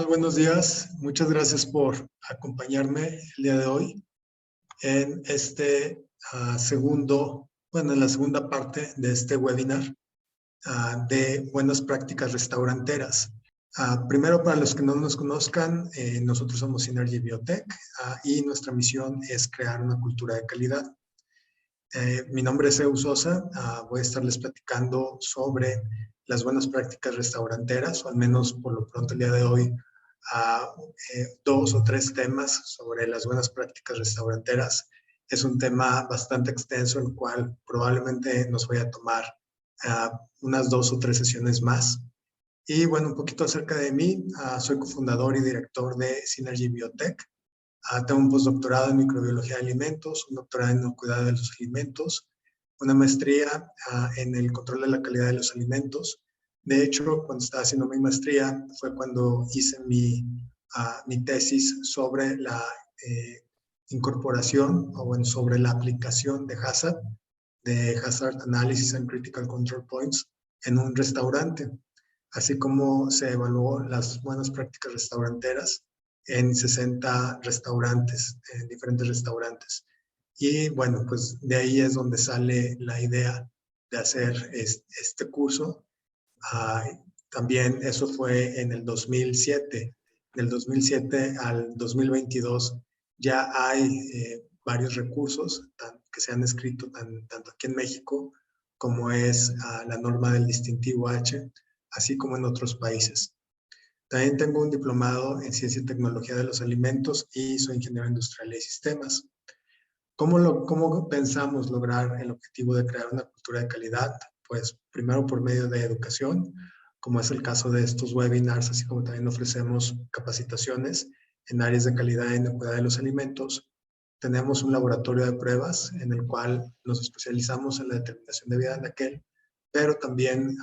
Buenos días. Muchas gracias por acompañarme el día de hoy en este en la segunda parte de este webinar de buenas prácticas restauranteras. Primero, para los que no nos conozcan, nosotros somos Synergy Biotech y nuestra misión es crear una cultura de calidad. Mi nombre es Eus Sosa. Voy a estarles platicando sobre las buenas prácticas restauranteras, o al menos por lo pronto el día de hoy, dos o tres temas sobre las buenas prácticas restauranteras. Es un tema bastante extenso, el cual probablemente nos vaya a tomar unas 2 o 3 sesiones más. Y bueno, un poquito acerca de mí. Soy cofundador y director de Synergy Biotech. Tengo un postdoctorado en microbiología de alimentos, un doctorado en inocuidad de los alimentos, una maestría en el control de la calidad de los alimentos. De hecho, cuando estaba haciendo mi maestría fue cuando hice mi tesis sobre la incorporación sobre la aplicación de Hazard Analysis and Critical Control Points en un restaurante, así como se evaluó las buenas prácticas restauranteras en 60 restaurantes, en diferentes restaurantes. Y bueno, pues de ahí es donde sale la idea de hacer este curso. También eso fue en el 2007. Del 2007 al 2022 ya hay varios recursos que se han escrito tanto aquí en México como es la norma del distintivo H, así como en otros países. También tengo un diplomado en Ciencia y Tecnología de los Alimentos y soy ingeniero industrial de sistemas. ¿Cómo pensamos lograr el objetivo de crear una cultura de calidad? Pues primero por medio de educación, como es el caso de estos webinars, así como también ofrecemos capacitaciones en áreas de calidad y inocuidad de los alimentos. Tenemos un laboratorio de pruebas en el cual nos especializamos en la determinación de vida en aquel, pero también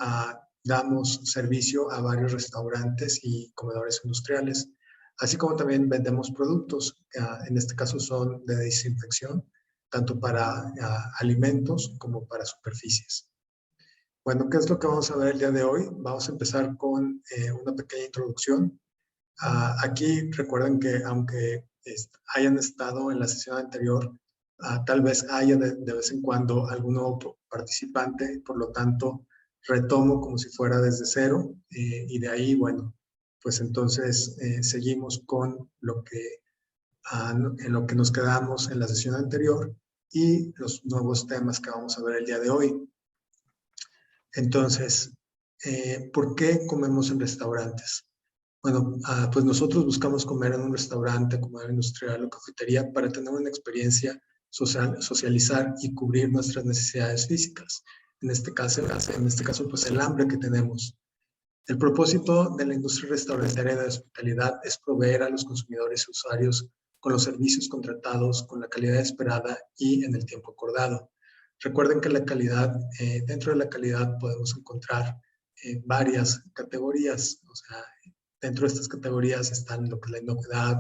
damos servicio a varios restaurantes y comedores industriales, así como también vendemos productos. En este caso son de desinfección, tanto para alimentos como para superficies. Bueno, ¿qué es lo que vamos a ver el día de hoy? Vamos a empezar con una pequeña introducción. Aquí recuerden que aunque hayan estado en la sesión anterior, tal vez haya de vez en cuando algún nuevo participante, por lo tanto, retomo como si fuera desde cero y de ahí, bueno, pues entonces seguimos con en lo que nos quedamos en la sesión anterior y los nuevos temas que vamos a ver el día de hoy. Entonces, ¿por qué comemos en restaurantes? Bueno, pues nosotros buscamos comer en un restaurante, comedor industrial o cafetería para tener una experiencia socializar y cubrir nuestras necesidades físicas. En este caso, pues el hambre que tenemos. El propósito de la industria restaurantera y de la hospitalidad es proveer a los consumidores y usuarios con los servicios contratados, con la calidad esperada y en el tiempo acordado. Recuerden que la calidad, dentro de la calidad podemos encontrar varias categorías. O sea, dentro de estas categorías están lo que es la inocuidad,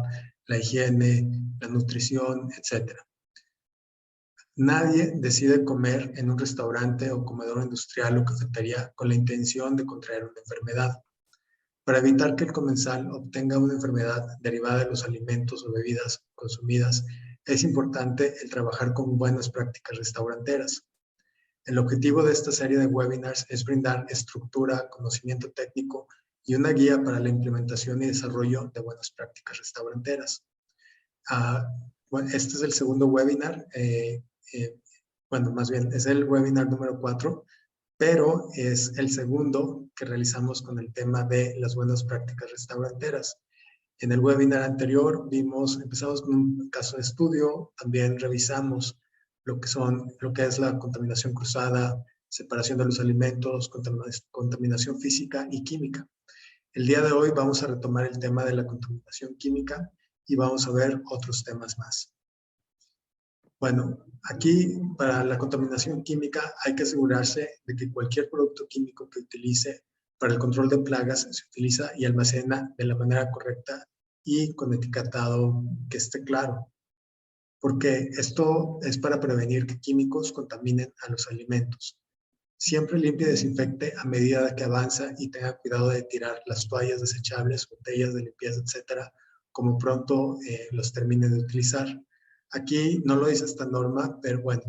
la higiene, la nutrición, etc. Nadie decide comer en un restaurante o comedor industrial o cafetería con la intención de contraer una enfermedad. Para evitar que el comensal obtenga una enfermedad derivada de los alimentos o bebidas consumidas, es importante el trabajar con buenas prácticas restauranteras. El objetivo de esta serie de webinars es brindar estructura, conocimiento técnico y una guía para la implementación y desarrollo de buenas prácticas restauranteras. Bueno, este es el segundo webinar. Bueno, más bien es el webinar número 4, pero es el segundo que realizamos con el tema de las buenas prácticas restauranteras. En el webinar anterior empezamos con un caso de estudio, también revisamos lo que es la contaminación cruzada, separación de los alimentos, contaminación física y química. El día de hoy vamos a retomar el tema de la contaminación química y vamos a ver otros temas más. Bueno, aquí para la contaminación química hay que asegurarse de que cualquier producto químico que utilice para el control de plagas se utiliza y almacena de la manera correcta y con etiquetado que esté claro, porque esto es para prevenir que químicos contaminen a los alimentos. Siempre limpie y desinfecte a medida que avanza y tenga cuidado de tirar las toallas desechables, botellas de limpieza, etcétera, como pronto los termine de utilizar. Aquí no lo dice esta norma, pero bueno,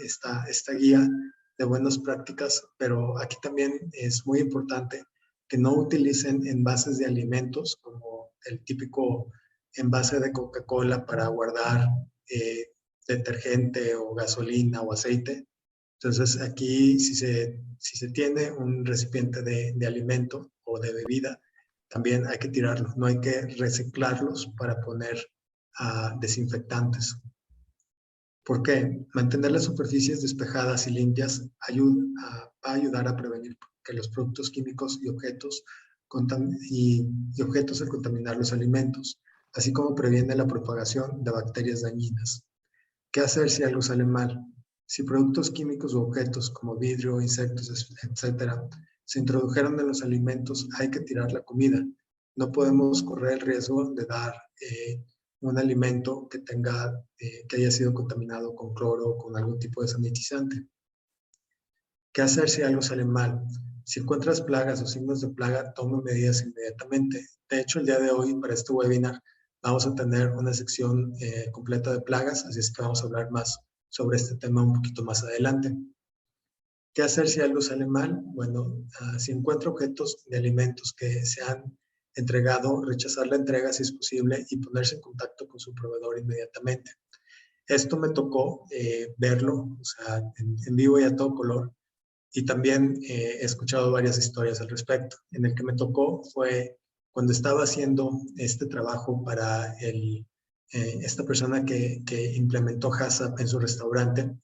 esta guía de buenas prácticas, pero aquí también es muy importante que no utilicen envases de alimentos como el típico envase de Coca-Cola para guardar detergente o gasolina o aceite. Entonces aquí si se tiene un recipiente de alimento o de bebida, también hay que tirarlo, no hay que reciclarlos para poner desinfectantes. ¿Por qué? Mantener las superficies despejadas y limpias va a ayudar a prevenir que los productos químicos y objetos al contaminar los alimentos, así como previene la propagación de bacterias dañinas. ¿Qué hacer si algo sale mal? Si productos químicos u objetos como vidrio, insectos, etcétera, se introdujeron en los alimentos, hay que tirar la comida. No podemos correr el riesgo de dar un alimento que haya sido contaminado con cloro o con algún tipo de sanitizante. ¿Qué hacer si algo sale mal? Si encuentras plagas o signos de plaga, toma medidas inmediatamente. De hecho, el día de hoy, para este webinar, vamos a tener una sección completa de plagas, así es que vamos a hablar más sobre este tema un poquito más adelante. ¿Qué hacer si algo sale mal? Bueno, si encuentra objetos de alimentos que se han entregado, rechazar la entrega si es posible y ponerse en contacto con su proveedor inmediatamente. Esto me tocó verlo, o sea, en vivo y a todo color, y también he escuchado varias historias al respecto. En el que me tocó fue cuando estaba haciendo este trabajo para esta persona que implementó HACCP en su restaurante.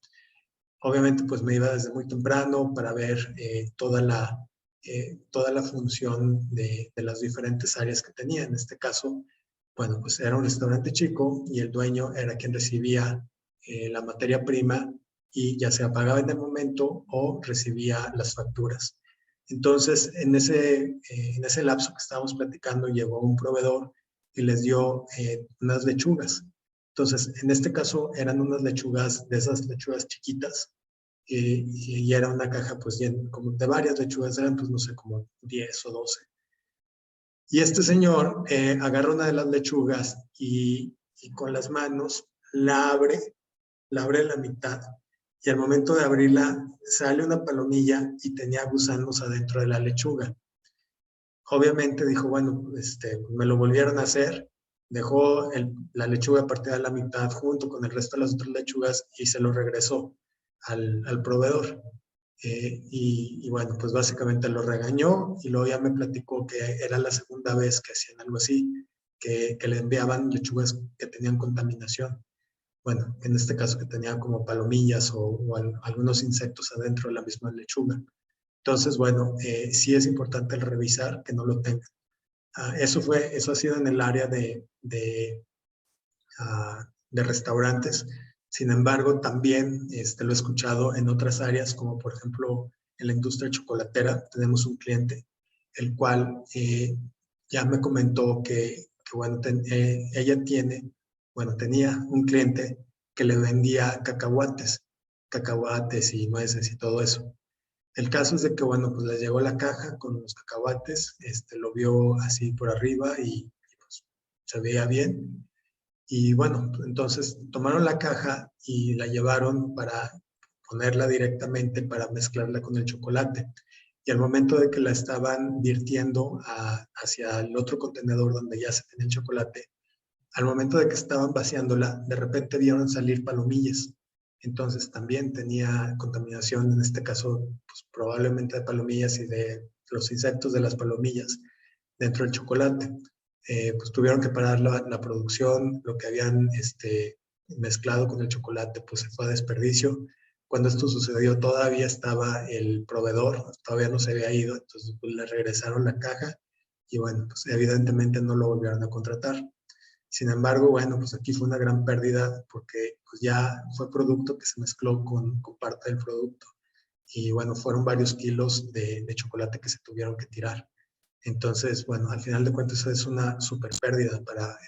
Obviamente, pues me iba desde muy temprano para ver toda la función de las diferentes áreas que tenía. En este caso, bueno, pues era un restaurante chico y el dueño era quien recibía la materia prima y ya sea pagaba en el momento o recibía las facturas. Entonces, en ese lapso que estábamos platicando, llegó un proveedor y les dio unas lechugas. Entonces, en este caso eran unas lechugas, de esas lechugas chiquitas, y era una caja pues como de varias lechugas, eran pues no sé, como 10 o 12. Y este señor agarra una de las lechugas y con las manos la abre a la mitad, y al momento de abrirla sale una palomilla y tenía gusanos adentro de la lechuga. Obviamente dijo, bueno, me lo volvieron a hacer, dejó la lechuga partida a la mitad junto con el resto de las otras lechugas y se lo regresó al proveedor. Y bueno, pues básicamente lo regañó y luego ya me platicó que era la segunda vez que hacían algo así, que le enviaban lechugas que tenían contaminación. Bueno, en este caso que tenían como palomillas o algunos insectos adentro de la misma lechuga. Entonces, bueno, sí es importante el revisar que no lo tengan. Eso ha sido en el área de restaurantes. Sin embargo, también lo he escuchado en otras áreas, como por ejemplo en la industria chocolatera. Tenemos un cliente, el cual ya me comentó que bueno, ella tenía un cliente que le vendía cacahuates y nueces y todo eso. El caso es de que, bueno, pues le llegó la caja con los cacahuates, lo vio así por arriba y pues se veía bien. Y bueno, entonces tomaron la caja y la llevaron para ponerla directamente para mezclarla con el chocolate. Y al momento de que la estaban virtiendo hacia el otro contenedor donde ya se tenía el chocolate, al momento de que estaban vaciándola, de repente vieron salir palomillas. Entonces también tenía contaminación, en este caso, pues, probablemente de palomillas y de los insectos de las palomillas dentro del chocolate. Pues tuvieron que parar la producción, lo que habían mezclado con el chocolate pues se fue a desperdicio. Cuando esto sucedió todavía estaba el proveedor, todavía no se había ido, entonces pues, le regresaron la caja y bueno, pues evidentemente no lo volvieron a contratar. Sin embargo, bueno, pues aquí fue una gran pérdida porque pues ya fue producto que se mezcló con parte del producto. Y bueno, fueron varios kilos de chocolate que se tuvieron que tirar. Entonces, bueno, al final de cuentas es una super pérdida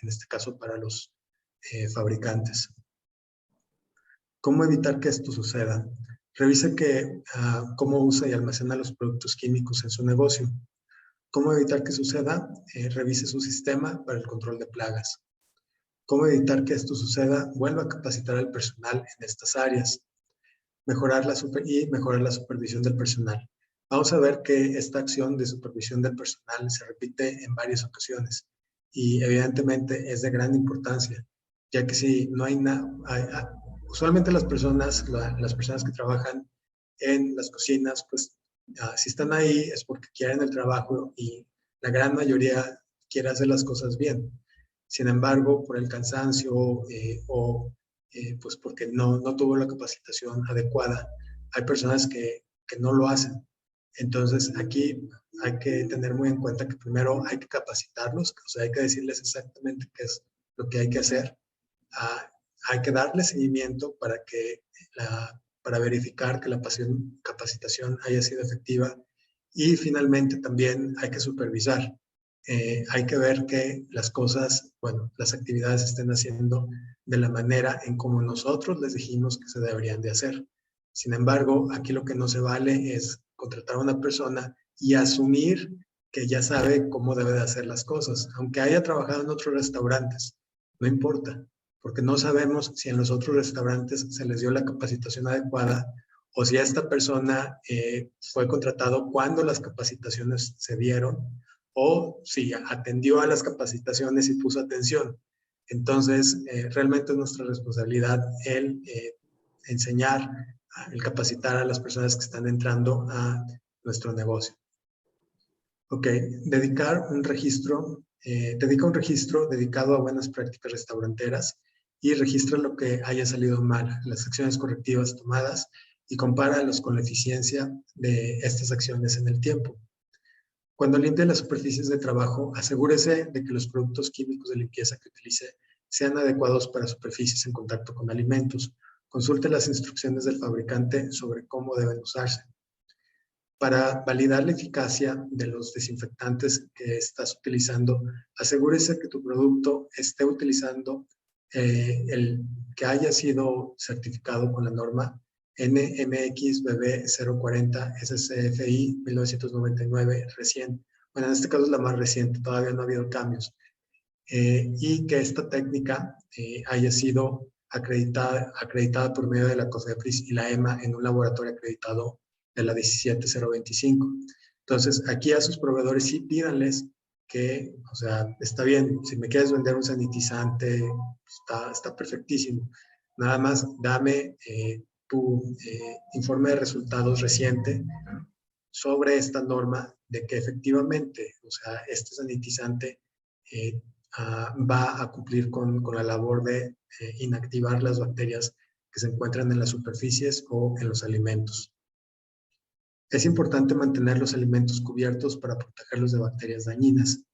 en este caso, para los fabricantes. ¿Cómo evitar que esto suceda? Revise cómo usa y almacena los productos químicos en su negocio. ¿Cómo evitar que suceda? Revise su sistema para el control de plagas. ¿Cómo evitar que esto suceda? Vuelva a capacitar al personal en estas áreas. Mejorar la supervisión del personal. Vamos a ver que esta acción de supervisión del personal se repite en varias ocasiones y evidentemente es de gran importancia, ya que si no hay nada, usualmente las personas que trabajan en las cocinas, pues si están ahí es porque quieren el trabajo y la gran mayoría quiere hacer las cosas bien. Sin embargo, por el cansancio pues porque no tuvo la capacitación adecuada, hay personas que no lo hacen. Entonces, aquí hay que tener muy en cuenta que primero hay que capacitarlos, o sea, hay que decirles exactamente qué es lo que hay que hacer. Hay que darle seguimiento para verificar que la capacitación haya sido efectiva y finalmente también hay que supervisar. Hay que ver que las cosas, bueno, las actividades se estén haciendo de la manera en como nosotros les dijimos que se deberían de hacer. Sin embargo, aquí lo que no se vale es contratar a una persona y asumir que ya sabe cómo debe de hacer las cosas, aunque haya trabajado en otros restaurantes, no importa, porque no sabemos si en los otros restaurantes se les dio la capacitación adecuada o si esta persona fue contratado cuando las capacitaciones se dieron o si atendió a las capacitaciones y puso atención. Entonces, realmente es nuestra responsabilidad el enseñar, el capacitar a las personas que están entrando a nuestro negocio. Ok, dedica un registro dedicado a buenas prácticas restauranteras y registra lo que haya salido mal, las acciones correctivas tomadas y compáralos con la eficiencia de estas acciones en el tiempo. Cuando limpie las superficies de trabajo, asegúrese de que los productos químicos de limpieza que utilice sean adecuados para superficies en contacto con alimentos. Consulte las instrucciones del fabricante sobre cómo deben usarse. Para validar la eficacia de los desinfectantes que estás utilizando, asegúrese que tu producto esté utilizando el que haya sido certificado con la norma NMXBB 040 SCFI 1999 recién. Bueno, en este caso es la más reciente, todavía no ha habido cambios. Y que esta técnica haya sido acreditada por medio de la COFEPRIS y la EMA en un laboratorio acreditado de la 17025. Entonces, aquí a sus proveedores sí pídanles que, o sea, está bien, si me quieres vender un sanitizante, está perfectísimo. Nada más dame tu informe de resultados reciente sobre esta norma de que efectivamente, o sea, este sanitizante va a cumplir con la labor de inactivar las bacterias que se encuentran en las superficies o en los alimentos. Es importante mantener los alimentos cubiertos para protegerlos de bacterias dañinas.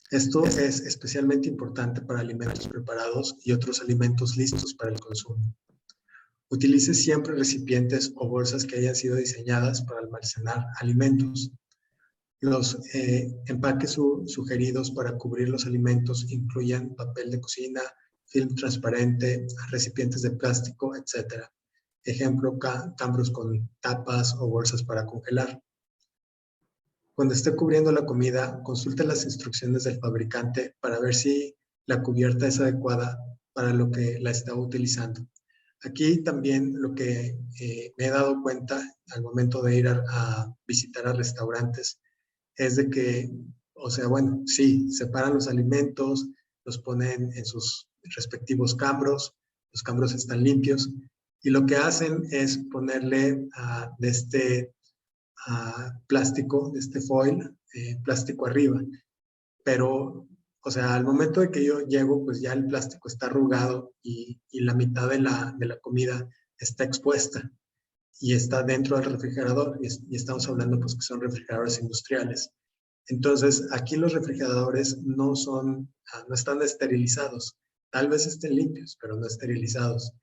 Esto es especialmente importante para alimentos preparados y otros alimentos listos para el consumo. Utilice siempre recipientes o bolsas que hayan sido diseñadas para almacenar alimentos. Los empaques sugeridos para cubrir los alimentos incluyen papel de cocina, film transparente, recipientes de plástico, etc. Ejemplo, cambros con tapas o bolsas para congelar. Cuando esté cubriendo la comida, consulte las instrucciones del fabricante para ver si la cubierta es adecuada para lo que la está utilizando. Aquí también lo que me he dado cuenta al momento de ir a visitar a restaurantes es de que, o sea, bueno, sí, separan los alimentos, los ponen en sus respectivos cambros, los cambros están limpios, y lo que hacen es ponerle de este plástico, de este foil, plástico arriba. Pero, o sea, al momento de que yo llego, pues ya el plástico está arrugado y la mitad de la comida está expuesta y está dentro del refrigerador y estamos hablando pues que son refrigeradores industriales. Entonces, aquí los refrigeradores no están esterilizados. Tal vez estén limpios, pero no esterilizados.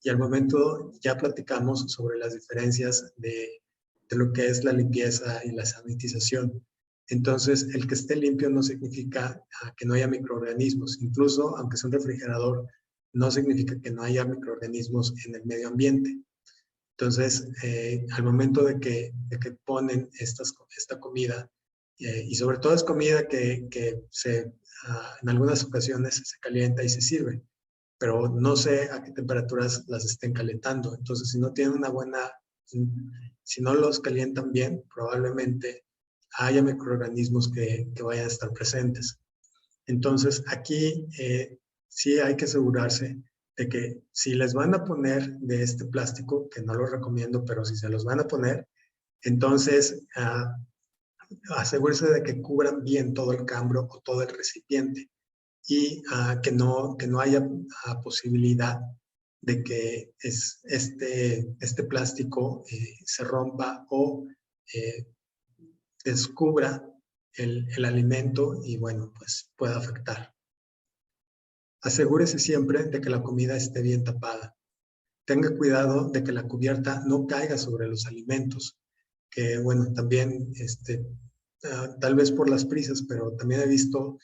Y al momento ya platicamos sobre las diferencias de lo que es la limpieza y la sanitización. Entonces, el que esté limpio no significa que no haya microorganismos. Incluso, aunque sea un refrigerador, no significa que no haya microorganismos en el medio ambiente. Entonces, al momento de que ponen esta comida, y sobre todo es comida que en algunas ocasiones se calienta y se sirve, pero no sé a qué temperaturas las estén calentando. Entonces, si no tienen si no los calientan bien, probablemente haya microorganismos que vayan a estar presentes. Entonces, aquí sí hay que asegurarse de que si les van a poner de este plástico, que no lo recomiendo, pero si se los van a poner, entonces asegúrese de que cubran bien todo el cambio o todo el recipiente y que no haya posibilidad de que este plástico se rompa o descubra el alimento y, bueno, pues pueda afectar. Asegúrese siempre de que la comida esté bien tapada. Tenga cuidado de que la cubierta no caiga sobre los alimentos, que, bueno, también tal vez por las prisas, pero también he visto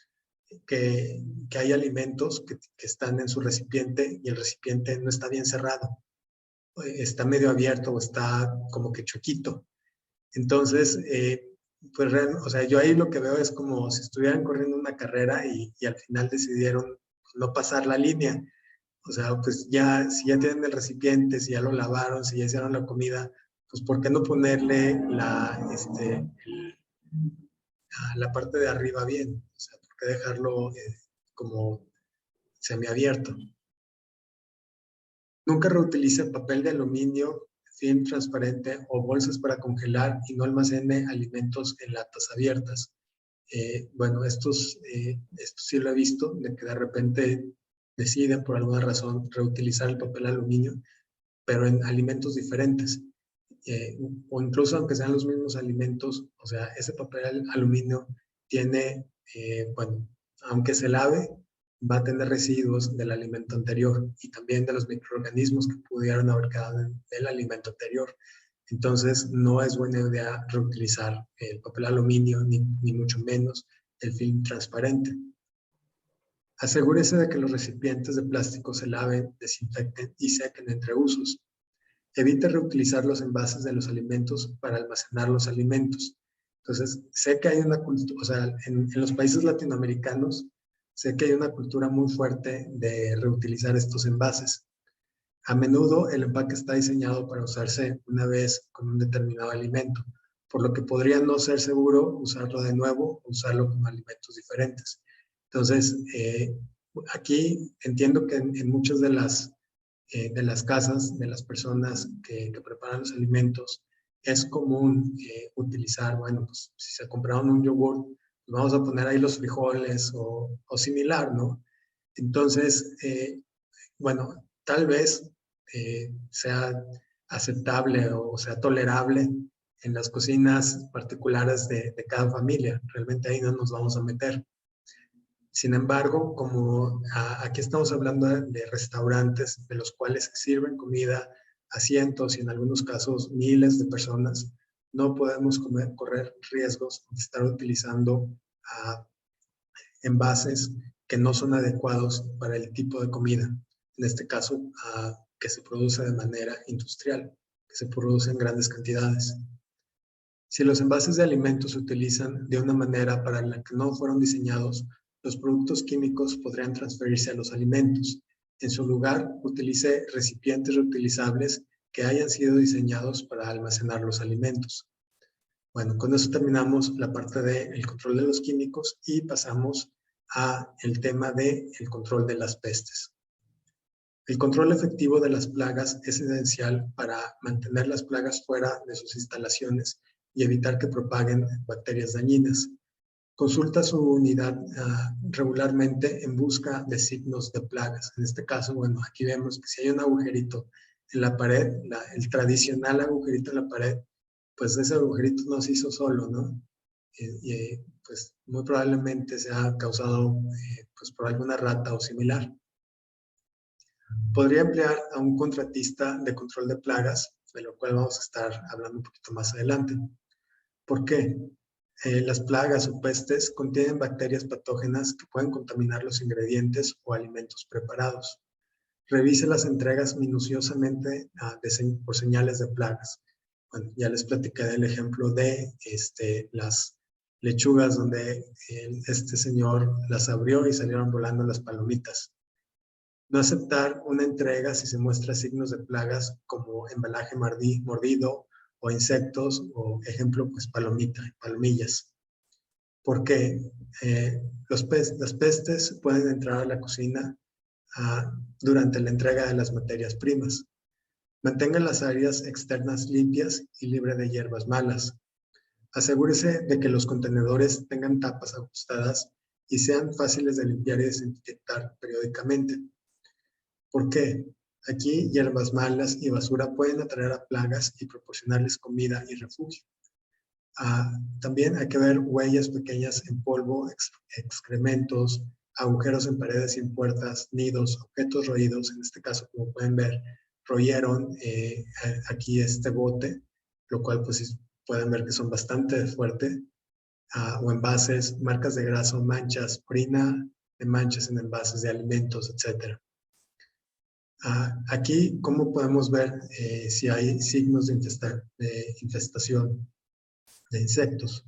que hay alimentos que están en su recipiente y el recipiente no está bien cerrado, está medio abierto o está como que chuequito. Entonces, pues, o sea, yo ahí lo que veo es como si estuvieran corriendo una carrera y al final decidieron no pasar la línea. O sea, pues ya, si ya tienen el recipiente, si ya lo lavaron, si ya hicieron la comida, pues ¿por qué no ponerle la parte de arriba bien? O sea, ¿por qué dejarlo como semiabierto? Nunca reutilice papel de aluminio, film transparente o bolsas para congelar y no almacene alimentos en latas abiertas. Bueno, esto sí lo he visto, de que de repente deciden por alguna razón reutilizar el papel aluminio, pero en alimentos diferentes. O incluso aunque sean los mismos alimentos, o sea, ese papel aluminio tiene, bueno, aunque se lave, va a tener residuos del alimento anterior y también de los microorganismos que pudieron haber quedado en el alimento anterior. Entonces, no es buena idea reutilizar el papel aluminio, ni mucho menos el film transparente. Asegúrese de que los recipientes de plástico se laven, desinfecten y sequen entre usos. Evite reutilizar los envases de los alimentos para almacenar los alimentos. Entonces, sé que hay una cultura, o sea, en los países latinoamericanos, sé que hay una cultura muy fuerte de reutilizar estos envases. A menudo el empaque está diseñado para usarse una vez con un determinado alimento, por lo que podría no ser seguro usarlo de nuevo o usarlo con alimentos diferentes. Entonces, aquí entiendo que en muchas de las casas, de las personas que preparan los alimentos, es común utilizar, bueno, pues si se compraron un yogur, pues vamos a poner ahí los frijoles o similar, ¿no? Entonces, bueno, tal vez sea aceptable o sea tolerable en las cocinas particulares de cada familia. Realmente ahí no nos vamos a meter. Sin embargo, como aquí estamos hablando de restaurantes de los cuales sirven comida a cientos y en algunos casos miles de personas, no podemos correr riesgos de estar utilizando envases que no son adecuados para el tipo de comida. En este caso, que se produce de manera industrial, que se produce en grandes cantidades. Si los envases de alimentos se utilizan de una manera para la que no fueron diseñados, los productos químicos podrían transferirse a los alimentos. En su lugar, utilice recipientes reutilizables que hayan sido diseñados para almacenar los alimentos. Bueno, con eso terminamos la parte del control de los químicos y pasamos al tema del control de las pestes. El control efectivo de las plagas es esencial para mantener las plagas fuera de sus instalaciones y evitar que propaguen bacterias dañinas. Consulta su unidad regularmente en busca de signos de plagas. En este caso, bueno, aquí vemos que si hay un agujerito en la pared, el tradicional agujerito en la pared, pues ese agujerito no se hizo solo, ¿no? Pues muy probablemente se ha causado pues por alguna rata o similar. Podría emplear a un contratista de control de plagas, de lo cual vamos a estar hablando un poquito más adelante. ¿Por qué? Las plagas o pestes contienen bacterias patógenas que pueden contaminar los ingredientes o alimentos preparados. Revise las entregas minuciosamente por señales de plagas. Bueno, ya les platiqué del ejemplo de las lechugas donde este señor las abrió y salieron volando las palomitas. No aceptar una entrega si se muestra signos de plagas como embalaje mordido o insectos o ejemplo pues palomillas. Porque las pestes pueden entrar a la cocina durante la entrega de las materias primas. Mantenga las áreas externas limpias y libre de hierbas malas. Asegúrese de que los contenedores tengan tapas ajustadas y sean fáciles de limpiar y desinfectar periódicamente. ¿Por qué? Aquí hierbas malas y basura pueden atraer a plagas y proporcionarles comida y refugio. También hay que ver huellas pequeñas en polvo, excrementos, agujeros en paredes y en puertas, nidos, objetos roídos. En este caso, como pueden ver, royeron aquí este bote, lo cual pues pueden ver que son bastante fuertes. O envases, marcas de grasa o manchas, orina de manchas en envases de alimentos, etc. Aquí, ¿cómo podemos ver si hay signos de infestación de insectos?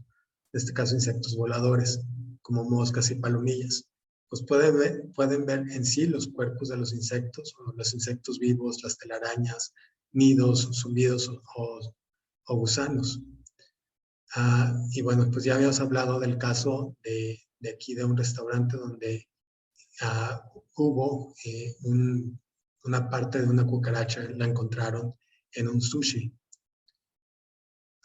En este caso, insectos voladores, como moscas y palomillas. Pues pueden ver en sí los cuerpos de los insectos, o los insectos vivos, las telarañas, nidos, zumbidos o gusanos. Y bueno, pues ya habíamos hablado del caso de aquí de un restaurante donde hubo una parte de una cucaracha, la encontraron en un sushi.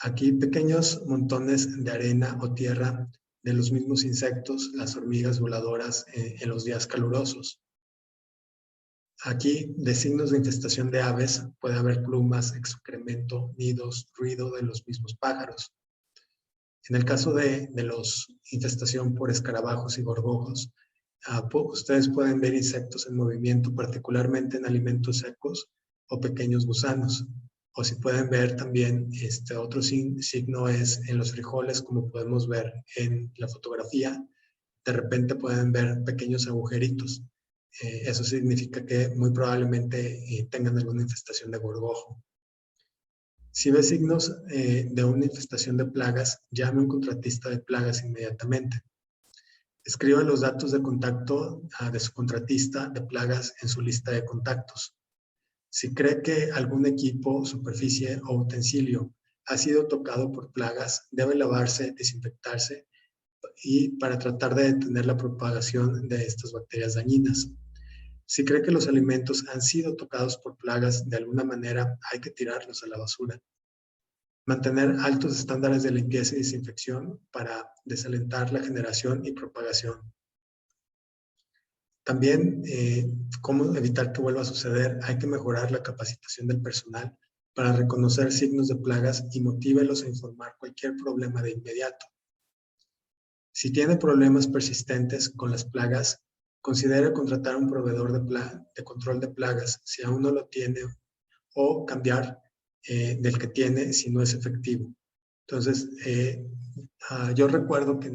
Aquí pequeños montones de arena o tierra de los mismos insectos, las hormigas voladoras en los días calurosos. Aquí, de signos de infestación de aves, puede haber plumas, excremento, nidos, ruido de los mismos pájaros. En el caso de los infestación por escarabajos y gorgojos, ustedes pueden ver insectos en movimiento, particularmente en alimentos secos o pequeños gusanos. O si pueden ver también, otro signo es en los frijoles, como podemos ver en la fotografía, de repente pueden ver pequeños agujeritos. Eso significa que muy probablemente tengan alguna infestación de gorgojo. Si ve signos de una infestación de plagas, llame a un contratista de plagas inmediatamente. Escriba los datos de contacto de su contratista de plagas en su lista de contactos. Si cree que algún equipo, superficie o utensilio ha sido tocado por plagas, debe lavarse, desinfectarse y para tratar de detener la propagación de estas bacterias dañinas. Si cree que los alimentos han sido tocados por plagas de alguna manera, hay que tirarlos a la basura. Mantener altos estándares de limpieza y desinfección para desalentar la generación y propagación. También, cómo evitar que vuelva a suceder, hay que mejorar la capacitación del personal para reconocer signos de plagas y motívelos a informar cualquier problema de inmediato. Si tiene problemas persistentes con las plagas, considere contratar a un proveedor de control de plagas si aún no lo tiene o cambiar del que tiene si no es efectivo. Entonces, yo recuerdo que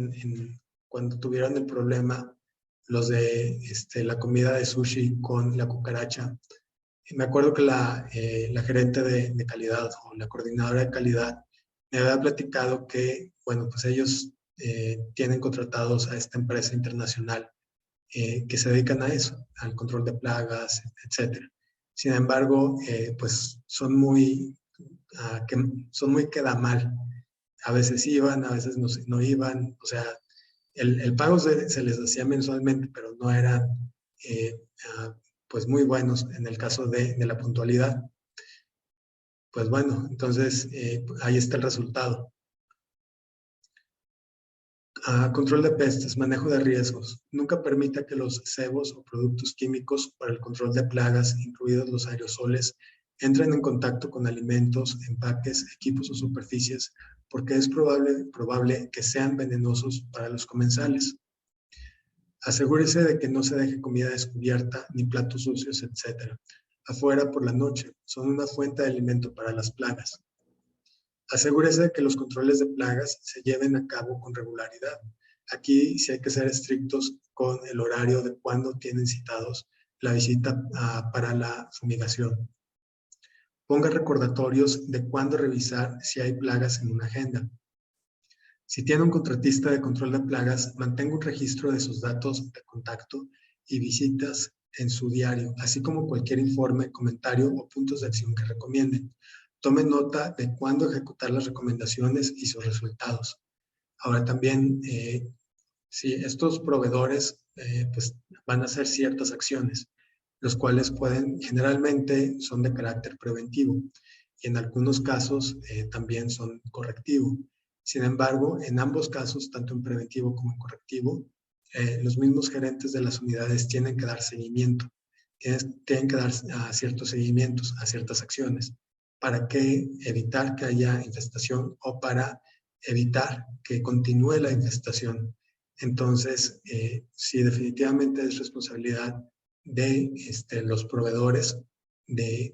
cuando tuvieron el problema, los de la comida de sushi con la cucaracha, me acuerdo que la gerente de calidad o la coordinadora de calidad me había platicado que, bueno, pues ellos tienen contratados a esta empresa internacional que se dedican a eso, al control de plagas, etc. Sin embargo, pues son muy queda mal. A veces iban, a veces no iban, o sea, el pago se les hacía mensualmente, pero no eran pues muy buenos en el caso de la puntualidad. Pues bueno, entonces ahí está el resultado. Control de pestes, manejo de riesgos. Nunca permita que los cebos o productos químicos para el control de plagas, incluidos los aerosoles, entren en contacto con alimentos, empaques, equipos o superficies, porque es probable que sean venenosos para los comensales. Asegúrese de que no se deje comida descubierta, ni platos sucios, etc. afuera por la noche. Son una fuente de alimento para las plagas. Asegúrese de que los controles de plagas se lleven a cabo con regularidad. Aquí sí hay que ser estrictos con el horario de cuándo tienen citados la visita para la fumigación. Ponga recordatorios de cuándo revisar si hay plagas en una agenda. Si tiene un contratista de control de plagas, mantenga un registro de sus datos de contacto y visitas en su diario, así como cualquier informe, comentario o puntos de acción que recomienden. Tome nota de cuándo ejecutar las recomendaciones y sus resultados. Ahora también, si estos proveedores pues van a hacer ciertas acciones, los cuales generalmente son de carácter preventivo y en algunos casos también son correctivo. Sin embargo, en ambos casos, tanto en preventivo como en correctivo, los mismos gerentes de las unidades tienen que dar seguimiento, tienen que dar ciertos seguimientos a ciertas acciones para evitar que haya infestación o para evitar que continúe la infestación. Entonces, sí, definitivamente es responsabilidad de los proveedores de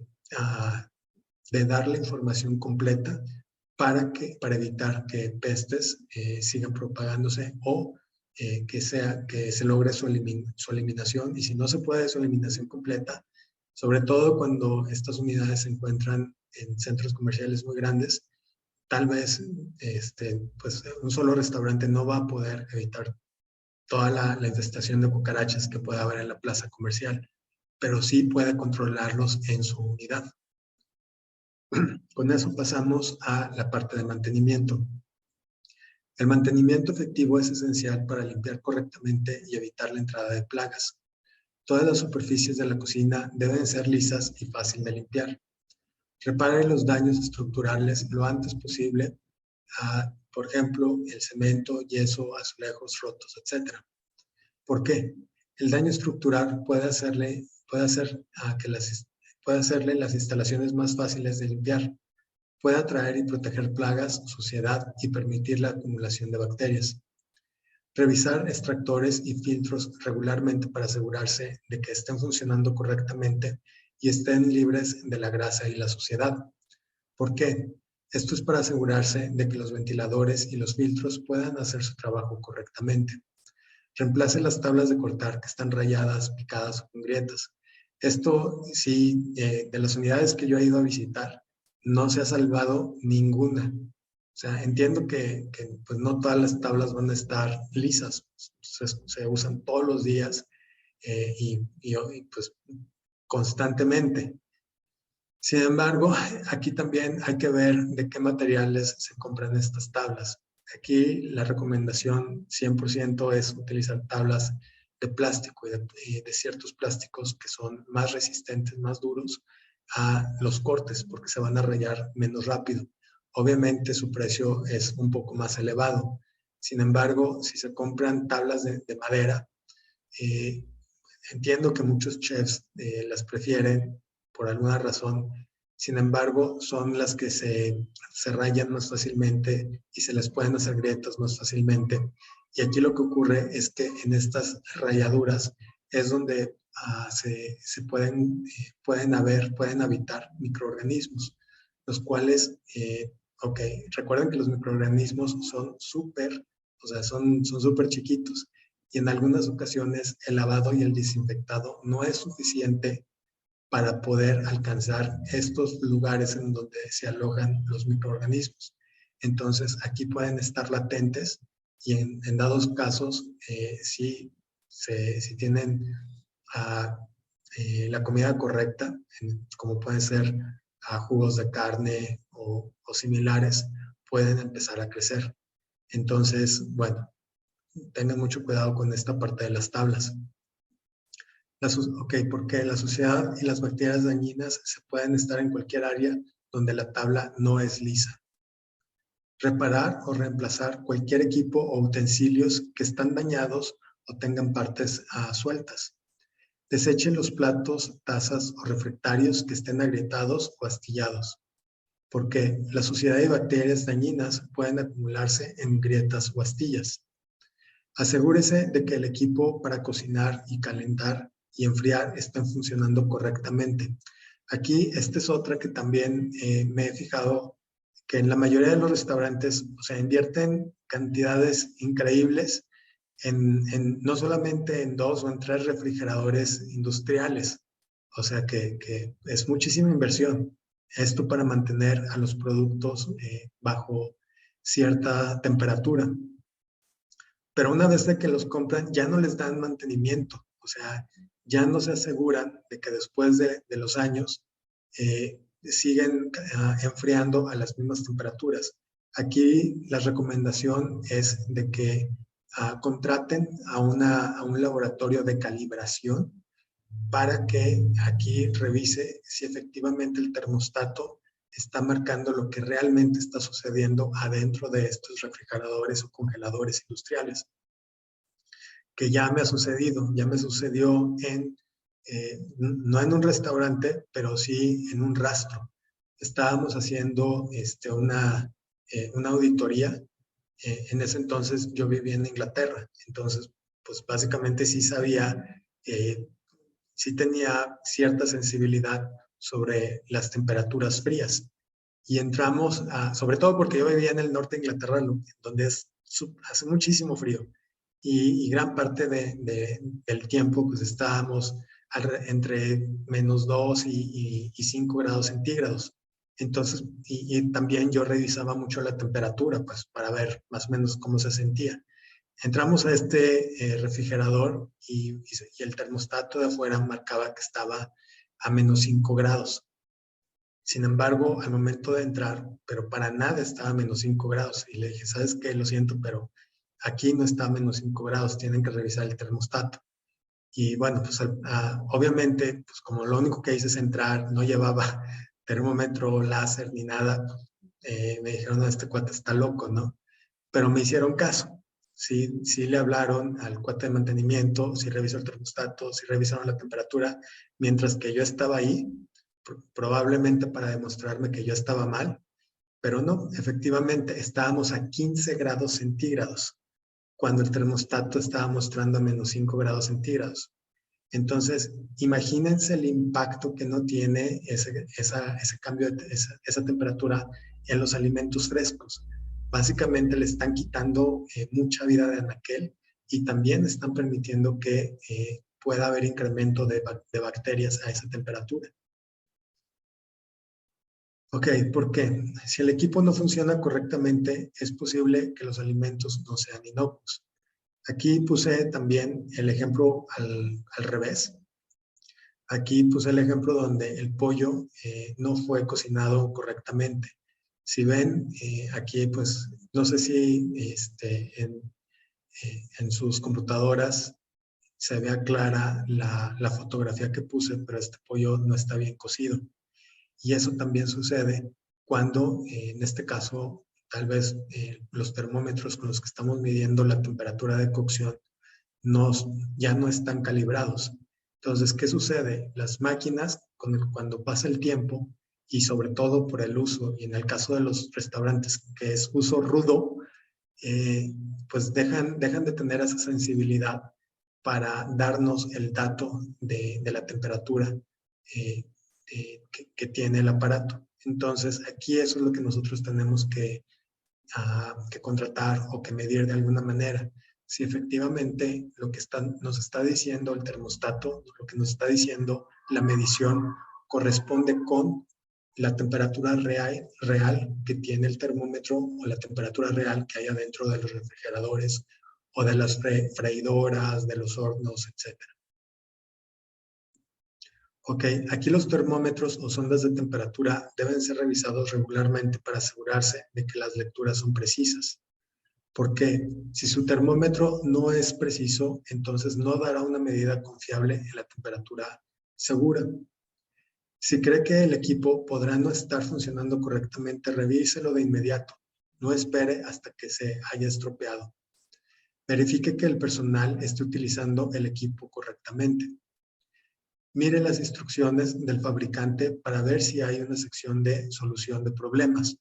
dar la información completa para evitar que pestes sigan propagándose o que se logre su eliminación. Y si no se puede su eliminación completa, sobre todo cuando estas unidades se encuentran en centros comerciales muy grandes, tal vez pues un solo restaurante no va a poder evitar toda la infestación de cucarachas que pueda haber en la plaza comercial, pero sí puede controlarlos en su unidad. Con eso pasamos a la parte de mantenimiento. El mantenimiento efectivo es esencial para limpiar correctamente y evitar la entrada de plagas. Todas las superficies de la cocina deben ser lisas y fácil de limpiar. Repare los daños estructurales lo antes posible, por ejemplo, el cemento, yeso, azulejos rotos, etc. ¿Por qué? El daño estructural puede hacerle las instalaciones más fáciles de limpiar. Puede atraer y proteger plagas, suciedad y permitir la acumulación de bacterias. Revisar extractores y filtros regularmente para asegurarse de que estén funcionando correctamente y estén libres de la grasa y la suciedad. ¿Por qué? Esto es para asegurarse de que los ventiladores y los filtros puedan hacer su trabajo correctamente. Reemplace las tablas de cortar que están rayadas, picadas o con grietas. Esto sí, de las unidades que yo he ido a visitar, no se ha salvado ninguna. O sea, entiendo que pues no todas las tablas van a estar lisas, se usan todos los días y pues constantemente. Sin embargo, aquí también hay que ver de qué materiales se compran estas tablas. Aquí la recomendación 100% es utilizar tablas de plástico y de ciertos plásticos que son más resistentes, más duros a los cortes porque se van a rayar menos rápido. Obviamente su precio es un poco más elevado. Sin embargo, si se compran tablas de madera, entiendo que muchos chefs las prefieren por alguna razón. Sin embargo, son las que se rayan más fácilmente y se les pueden hacer grietas más fácilmente. Y aquí lo que ocurre es que en estas rayaduras es donde se pueden habitar microorganismos, los cuales, recuerden que los microorganismos son son súper chiquitos. Y en algunas ocasiones el lavado y el desinfectado no es suficiente para poder alcanzar estos lugares en donde se alojan los microorganismos. Entonces, aquí pueden estar latentes y en dados casos, si tienen la comida correcta, como pueden ser jugos de carne o similares, pueden empezar a crecer. Entonces, bueno, tengan mucho cuidado con esta parte de las tablas. Porque la suciedad y las bacterias dañinas se pueden estar en cualquier área donde la tabla no es lisa. Reparar o reemplazar cualquier equipo o utensilios que están dañados o tengan partes sueltas. Desechen los platos, tazas o refractarios que estén agrietados o astillados, porque la suciedad y bacterias dañinas pueden acumularse en grietas o astillas. Asegúrese de que el equipo para cocinar y calentar y enfriar estén funcionando correctamente. Aquí, esta es otra que también me he fijado que en la mayoría de los restaurantes, invierten cantidades increíbles no solamente en 2 o en 3 refrigeradores industriales. O sea que es muchísima inversión. Esto para mantener a los productos bajo cierta temperatura. Pero una vez de que los compran, ya no les dan mantenimiento. O sea, ya no se aseguran de que después de los años siguen enfriando a las mismas temperaturas. Aquí la recomendación es de que contraten a un laboratorio de calibración para que aquí revise si efectivamente el termostato está marcando lo que realmente está sucediendo adentro de estos refrigeradores o congeladores industriales. Que ya me ha sucedido, ya me sucedió no en un restaurante, pero sí en un rastro. Estábamos haciendo una auditoría. En ese entonces yo vivía en Inglaterra, entonces pues básicamente sí sabía, sí tenía cierta sensibilidad sobre las temperaturas frías. Y entramos, sobre todo porque yo vivía en el norte de Inglaterra, donde hace muchísimo frío. Y gran parte del tiempo pues estábamos entre -2 y 5 grados centígrados. Entonces, y también yo revisaba mucho la temperatura, pues para ver más o menos cómo se sentía. Entramos a este refrigerador y el termostato de afuera marcaba que estaba a -5 grados. Sin embargo, al momento de entrar, pero para nada estaba a -5 grados. Y le dije, ¿sabes qué? Lo siento, pero aquí no está a -5 grados, tienen que revisar el termostato. Y bueno, pues obviamente, pues como lo único que hice es entrar, no llevaba termómetro, láser ni nada, me dijeron, no, este cuate está loco, ¿no? Pero me hicieron caso. Sí, sí le hablaron al cuate de mantenimiento, sí revisó el termostato, sí revisaron la temperatura, mientras que yo estaba ahí, probablemente para demostrarme que yo estaba mal, pero no, efectivamente estábamos a 15 grados centígrados, cuando el termostato estaba mostrando a -5 grados centígrados. Entonces, imagínense el impacto que no tiene ese cambio, esa temperatura en los alimentos frescos. Básicamente le están quitando mucha vida de anaquel y también están permitiendo que pueda haber incremento de bacterias a esa temperatura. Ok, ¿por qué? Si el equipo no funciona correctamente, es posible que los alimentos no sean inocuos. Aquí puse también el ejemplo al revés. Aquí puse el ejemplo donde el pollo no fue cocinado correctamente. Si ven, aquí pues no sé si en sus computadoras se vea clara la fotografía que puse, pero este pollo no está bien cocido. Y eso también sucede cuando, en este caso, tal vez los termómetros con los que estamos midiendo la temperatura de cocción ya no están calibrados. Entonces, ¿qué sucede? Las máquinas, cuando pasa el tiempo, y sobre todo por el uso, y en el caso de los restaurantes, que es uso rudo, pues dejan de tener esa sensibilidad para darnos el dato de la temperatura que tiene el aparato. Entonces, aquí eso es lo que nosotros tenemos que contratar o que medir de alguna manera. Si efectivamente lo que nos está diciendo el termostato, lo que nos está diciendo la medición, corresponde con la temperatura real que tiene el termómetro o la temperatura real que hay adentro de los refrigeradores o de las freidoras, de los hornos, etc. Ok, aquí los termómetros o sondas de temperatura deben ser revisados regularmente para asegurarse de que las lecturas son precisas. Porque si su termómetro no es preciso, entonces no dará una medida confiable en la temperatura segura. Si cree que el equipo podrá no estar funcionando correctamente, revíselo de inmediato. No espere hasta que se haya estropeado. Verifique que el personal esté utilizando el equipo correctamente. Mire las instrucciones del fabricante para ver si hay una sección de solución de problemas.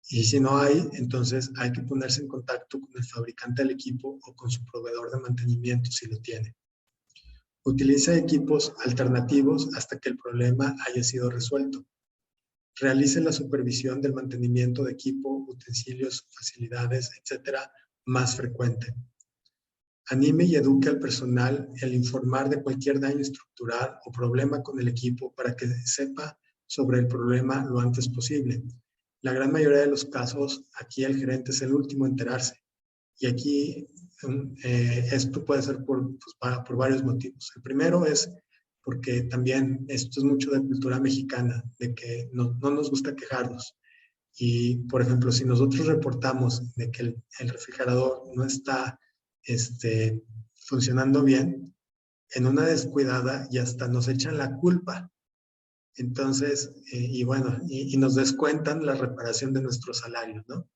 Y si no hay, entonces hay que ponerse en contacto con el fabricante del equipo o con su proveedor de mantenimiento si lo tiene. Utiliza equipos alternativos hasta que el problema haya sido resuelto. Realice la supervisión del mantenimiento de equipo, utensilios, facilidades, etcétera, más frecuente. Anime y eduque al personal el informar de cualquier daño estructural o problema con el equipo para que sepa sobre el problema lo antes posible. La gran mayoría de los casos, aquí el gerente es el último a enterarse. Y aquí esto puede ser por varios motivos. El primero es porque también esto es mucho de cultura mexicana, de que no nos gusta quejarnos. Y, por ejemplo, si nosotros reportamos de que el refrigerador no está funcionando bien, en una descuidada y hasta nos echan la culpa. Entonces, y bueno, y nos descuentan la reparación de nuestro salario, ¿no?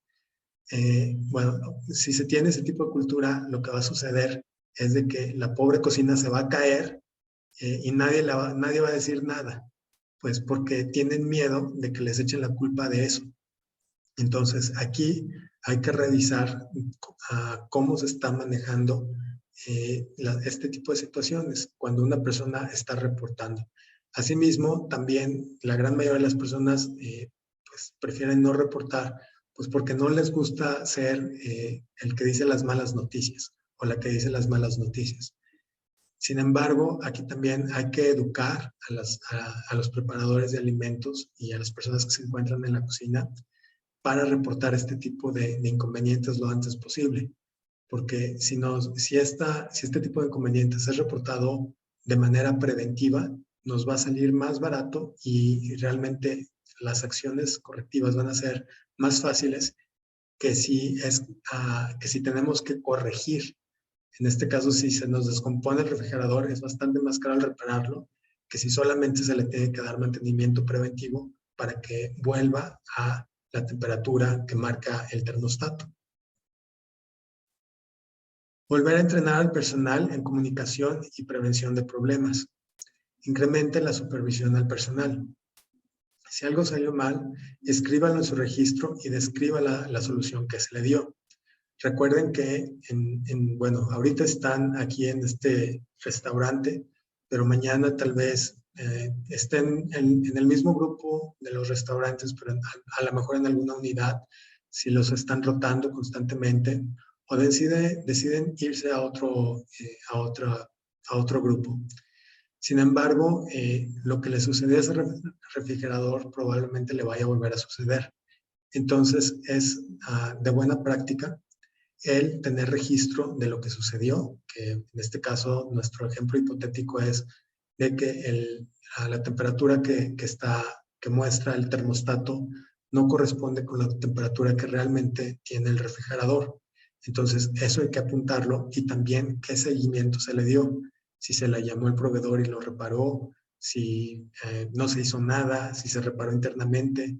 Bueno, si se tiene ese tipo de cultura, lo que va a suceder es de que la pobre cocina se va a caer y nadie va a decir nada, pues porque tienen miedo de que les echen la culpa de eso. Entonces, aquí hay que revisar cómo se está manejando este tipo de situaciones cuando una persona está reportando. Asimismo, también la gran mayoría de las personas pues, prefieren no reportar, pues porque no les gusta ser el que dice las malas noticias o la que dice las malas noticias. Sin embargo, aquí también hay que educar a los preparadores de alimentos y a las personas que se encuentran en la cocina para reportar este tipo de inconvenientes lo antes posible. Porque si este tipo de inconvenientes es reportado de manera preventiva, nos va a salir más barato y realmente las acciones correctivas van a ser más fáciles que que si tenemos que corregir. En este caso, si se nos descompone el refrigerador, es bastante más caro repararlo que si solamente se le tiene que dar mantenimiento preventivo para que vuelva a la temperatura que marca el termostato. Volver a entrenar al personal en comunicación y prevención de problemas. Incremente la supervisión al personal. Si algo salió mal, escríbalo en su registro y describa la solución que se le dio. Recuerden que, bueno, ahorita están aquí en este restaurante, pero mañana tal vez estén en el mismo grupo de los restaurantes, pero a lo mejor en alguna unidad, si los están rotando constantemente, o deciden irse a otro grupo. Sin embargo, lo que le sucedió a ese refrigerador probablemente le vaya a volver a suceder. Entonces, es de buena práctica el tener registro de lo que sucedió, que en este caso nuestro ejemplo hipotético es de que la temperatura que muestra el termostato no corresponde con la temperatura que realmente tiene el refrigerador. Entonces, eso hay que apuntarlo y también qué seguimiento se le dio. Si se la llamó el proveedor y lo reparó, si no se hizo nada, si se reparó internamente.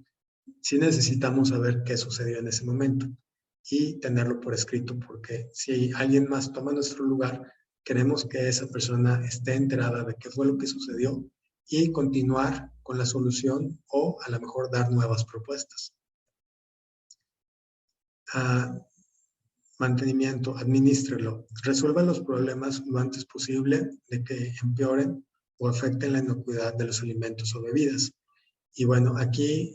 Sí necesitamos saber qué sucedió en ese momento y tenerlo por escrito, porque si alguien más toma nuestro lugar, queremos que esa persona esté enterada de qué fue lo que sucedió y continuar con la solución o a lo mejor dar nuevas propuestas. Mantenimiento, administrelo. Resuelva los problemas lo antes posible de que empeoren o afecten la inocuidad de los alimentos o bebidas. Y bueno, aquí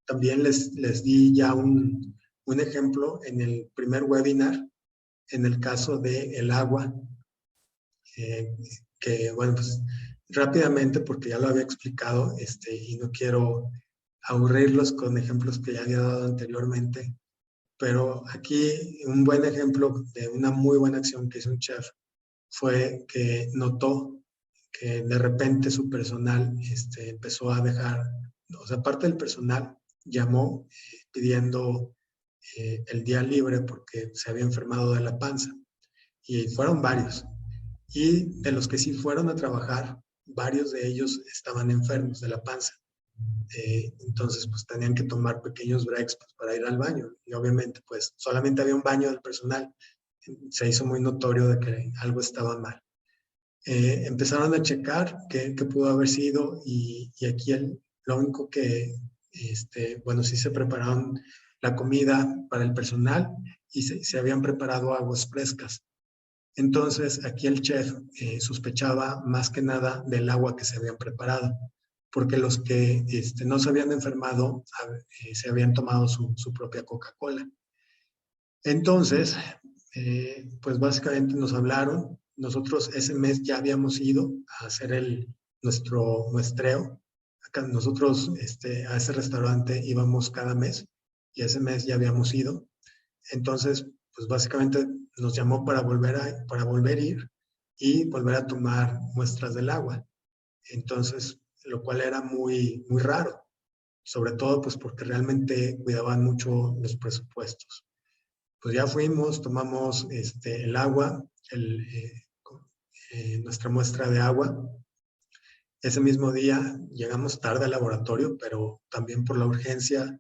también les di ya un ejemplo en el primer webinar, en el caso del agua, que bueno, pues rápidamente, porque ya lo había explicado y no quiero aburrirlos con ejemplos que ya había dado anteriormente, pero aquí un buen ejemplo de una muy buena acción que hizo un chef fue que notó que de repente su personal empezó a dejar, o sea, parte del personal llamó pidiendo el día libre porque se había enfermado de la panza. Y fueron varios. Y de los que sí fueron a trabajar, varios de ellos estaban enfermos de la panza. Entonces, pues tenían que tomar pequeños breaks pues, para ir al baño. Y obviamente, pues solamente había un baño del personal. Se hizo muy notorio de que algo estaba mal. Empezaron a checar qué pudo haber sido y aquí lo único que, bueno, sí se prepararon la comida para el personal y se habían preparado aguas frescas. Entonces, aquí el chef sospechaba más que nada del agua que se habían preparado, porque los que no se habían enfermado se habían tomado su propia Coca-Cola. Entonces, pues básicamente nos hablaron. Nosotros ese mes ya habíamos ido a hacer nuestro muestreo. Acá nosotros a ese restaurante íbamos cada mes y ese mes ya habíamos ido. Entonces, pues básicamente nos llamó para volver a ir y volver a tomar muestras del agua. Entonces, lo cual era muy, muy raro, sobre todo pues porque realmente cuidaban mucho los presupuestos. Pues ya fuimos, tomamos el agua, nuestra muestra de agua. Ese mismo día llegamos tarde al laboratorio, pero también por la urgencia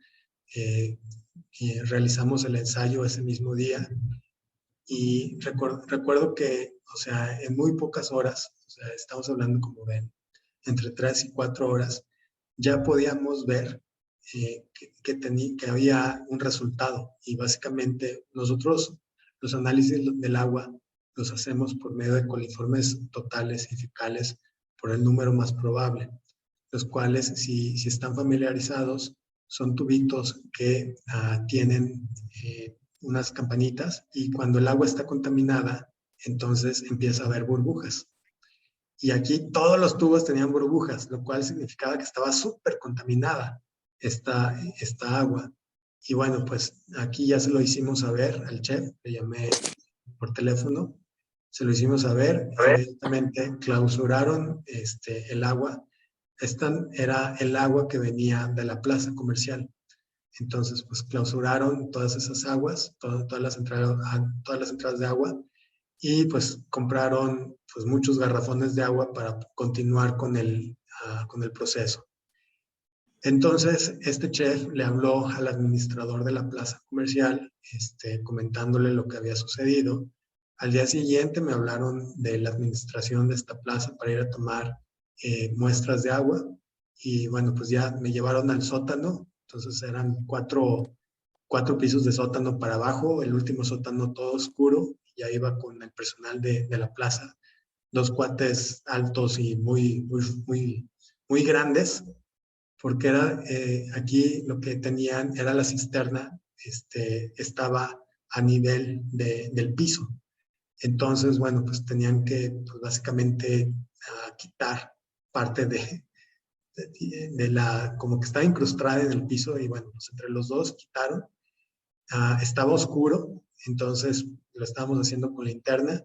y realizamos el ensayo ese mismo día. Y recuerdo que, o sea, en muy pocas horas, o sea, estamos hablando como de entre 3 y 4 horas, ya podíamos ver que había un resultado. Y básicamente nosotros los análisis del agua los hacemos por medio de coliformes totales y fecales por el número más probable, los cuales, si están familiarizados, son tubitos que tienen unas campanitas y cuando el agua está contaminada, entonces empieza a haber burbujas. Y aquí todos los tubos tenían burbujas, lo cual significaba que estaba súper contaminada esta agua. Y bueno, pues aquí ya se lo hicimos saber al chef, le llamé por teléfono, se lo hicimos saber, inmediatamente clausuraron el agua. Esta era el agua que venía de la plaza comercial. Entonces, pues clausuraron todas esas aguas, todas las entradas de agua y pues compraron pues muchos garrafones de agua para continuar con el proceso. Entonces, este chef le habló al administrador de la plaza comercial, comentándole lo que había sucedido. Al día siguiente me hablaron de la administración de esta plaza para ir a tomar muestras de agua y bueno, pues ya me llevaron al sótano. Entonces eran cuatro pisos de sótano para abajo, el último sótano todo oscuro. Ya iba con el personal de la plaza, dos cuates altos y muy, muy, muy, muy grandes, porque aquí lo que tenían era la cisterna, estaba a nivel del piso. Entonces, bueno, pues tenían que pues, básicamente quitar parte de como que estaba incrustada en el piso y bueno, pues entre los dos quitaron. Estaba oscuro, entonces lo estábamos haciendo con linterna.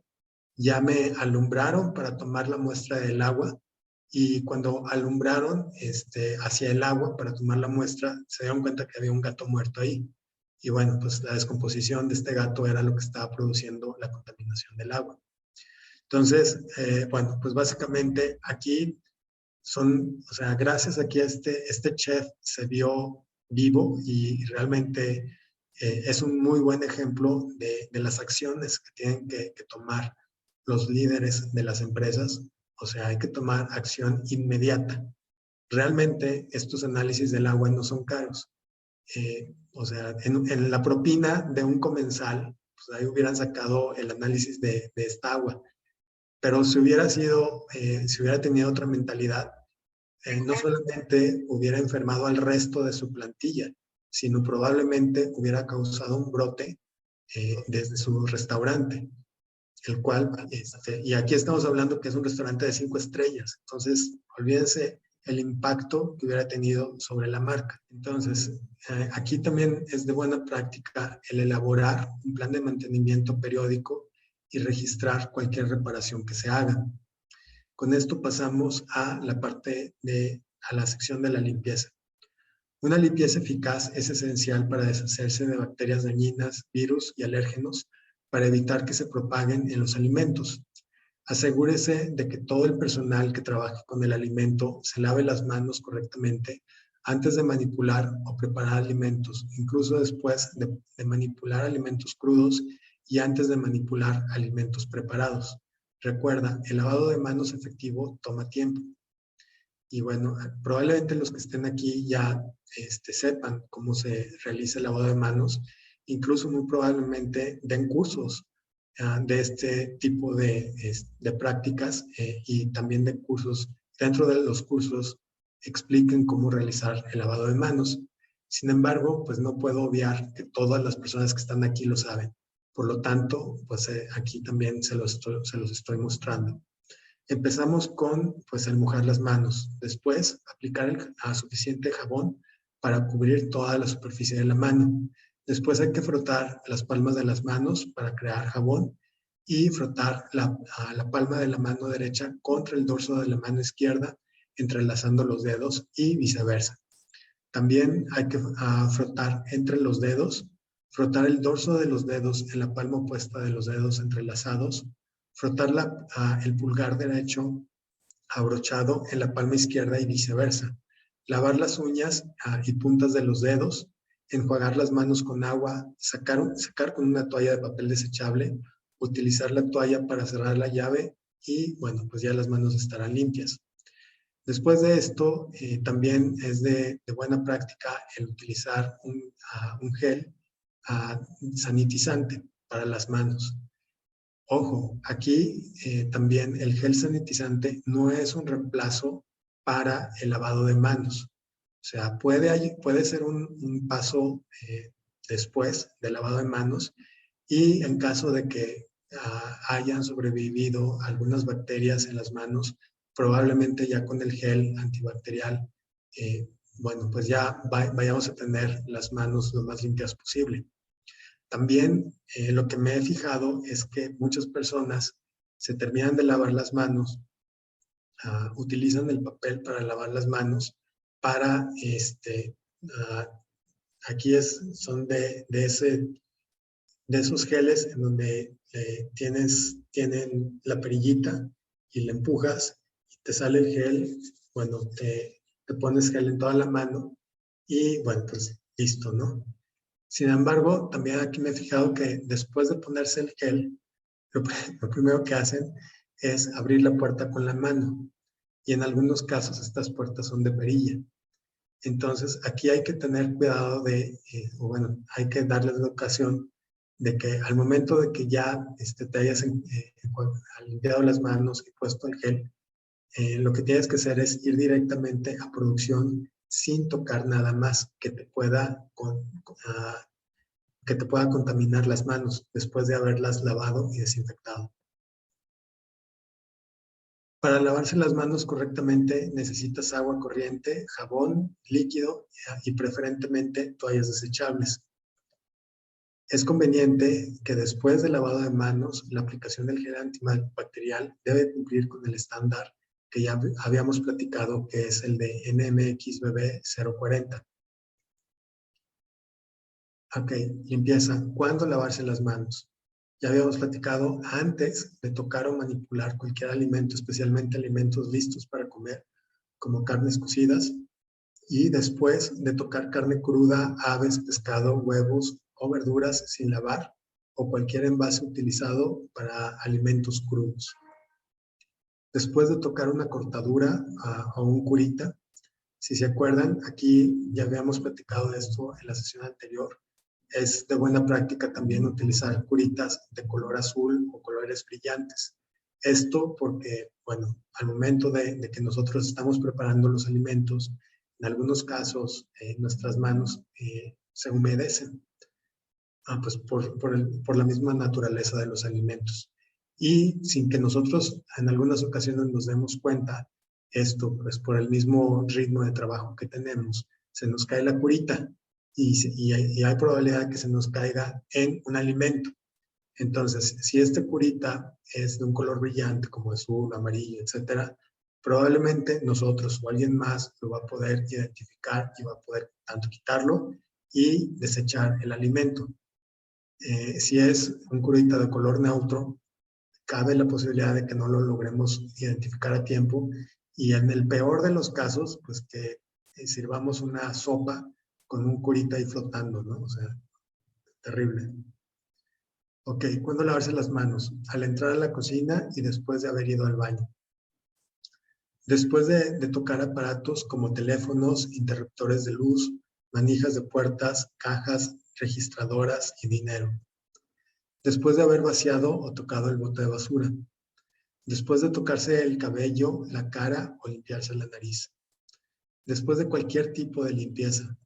Ya me alumbraron para tomar la muestra del agua y cuando alumbraron hacia el agua para tomar la muestra, se dieron cuenta que había un gato muerto ahí. Y bueno, pues la descomposición de este gato era lo que estaba produciendo la contaminación del agua. Entonces, bueno, pues básicamente aquí o sea, gracias aquí a este chef se vio vivo y realmente es un muy buen ejemplo de las acciones que tienen que tomar los líderes de las empresas. O sea, hay que tomar acción inmediata. Realmente estos análisis del agua no son caros. O sea, en la propina de un comensal, pues ahí hubieran sacado el análisis de esta agua. Pero si hubiera si hubiera tenido otra mentalidad, no solamente hubiera enfermado al resto de su plantilla, sino probablemente hubiera causado un brote desde su restaurante, el cual, y aquí estamos hablando que es un restaurante de 5 estrellas, entonces olvídense el impacto que hubiera tenido sobre la marca. Entonces, aquí también es de buena práctica el elaborar un plan de mantenimiento periódico y registrar cualquier reparación que se haga. Con esto pasamos a la sección de la limpieza. Una limpieza eficaz es esencial para deshacerse de bacterias dañinas, virus y alérgenos para evitar que se propaguen en los alimentos. Asegúrese de que todo el personal que trabaje con el alimento se lave las manos correctamente antes de manipular o preparar alimentos, incluso después de manipular alimentos crudos y antes de manipular alimentos preparados. Recuerda, el lavado de manos efectivo toma tiempo. Y bueno, probablemente los que estén aquí ya sepan cómo se realiza el lavado de manos, incluso muy probablemente den cursos de este tipo de prácticas y también de cursos, dentro de los cursos expliquen cómo realizar el lavado de manos. Sin embargo, pues no puedo obviar que todas las personas que están aquí lo saben. Por lo tanto, pues aquí también se los estoy mostrando. Empezamos con pues el mojar las manos. Después, aplicar suficiente jabón para cubrir toda la superficie de la mano. Después hay que frotar las palmas de las manos para crear jabón y frotar la palma de la mano derecha contra el dorso de la mano izquierda, entrelazando los dedos y viceversa. También hay que frotar entre los dedos, frotar el dorso de los dedos en la palma opuesta de los dedos entrelazados, frotar el pulgar derecho abrochado en la palma izquierda y viceversa. Lavar las uñas y puntas de los dedos, enjuagar las manos con agua, sacar con una toalla de papel desechable, utilizar la toalla para cerrar la llave y, bueno, pues ya las manos estarán limpias. Después de esto, también es de buena práctica el utilizar un gel sanitizante para las manos. Ojo, aquí también el gel sanitizante no es un reemplazo para el lavado de manos. O sea, puede ser un paso después del lavado de manos y en caso de que hayan sobrevivido algunas bacterias en las manos, probablemente ya con el gel antibacterial, bueno, pues ya vayamos a tener las manos lo más limpias posible. También lo que me he fijado es que muchas personas se terminan de lavar las manos, utilizan el papel para lavar las manos, para, aquí son de esos geles en donde tienen la perillita y le empujas y te sale el gel, bueno, te pones gel en toda la mano y bueno, pues listo, ¿no? Sin embargo, también aquí me he fijado que después de ponerse el gel, lo primero que hacen es abrir la puerta con la mano y en algunos casos estas puertas son de perilla. Entonces, aquí hay que tener cuidado o bueno, hay que darles la ocasión de que al momento de que ya te hayas limpiado las manos y puesto el gel, lo que tienes que hacer es ir directamente a producción sin tocar nada más que te pueda contaminar las manos después de haberlas lavado y desinfectado. Para lavarse las manos correctamente necesitas agua corriente, jabón líquido y preferentemente toallas desechables. Es conveniente que después del lavado de manos, la aplicación del gel antibacterial debe cumplir con el estándar que ya habíamos platicado, que es el de NMXBB 040. Ok, limpieza. ¿Cuándo lavarse las manos? Ya habíamos platicado antes de tocar o manipular cualquier alimento, especialmente alimentos listos para comer, como carnes cocidas, y después de tocar carne cruda, aves, pescado, huevos o verduras sin lavar, o cualquier envase utilizado para alimentos crudos. Después de tocar una cortadura o un curita, si se acuerdan, aquí ya habíamos platicado de esto en la sesión anterior. Es de buena práctica también utilizar curitas de color azul o colores brillantes. Esto porque, bueno, al momento de que nosotros estamos preparando los alimentos, en algunos casos nuestras manos se humedecen, pues por la misma naturaleza de los alimentos. Y sin que nosotros en algunas ocasiones nos demos cuenta, esto pues por el mismo ritmo de trabajo que tenemos, se nos cae la curita y hay probabilidad de que se nos caiga en un alimento. Entonces, si este curita es de un color brillante como azul, amarillo, etcétera, probablemente nosotros o alguien más lo va a poder identificar y va a poder tanto quitarlo y desechar el alimento. Si es un curita de color neutro, cabe la posibilidad de que no lo logremos identificar a tiempo y en el peor de los casos, pues que sirvamos una sopa con un curita ahí flotando, ¿no? O sea, terrible. Ok, ¿cuándo lavarse las manos? Al entrar a la cocina y después de haber ido al baño. Después de tocar aparatos como teléfonos, interruptores de luz, manijas de puertas, cajas, registradoras y dinero. Después de haber vaciado o tocado el bote de basura. Después de tocarse el cabello, la cara o limpiarse la nariz. Después de cualquier tipo de limpieza.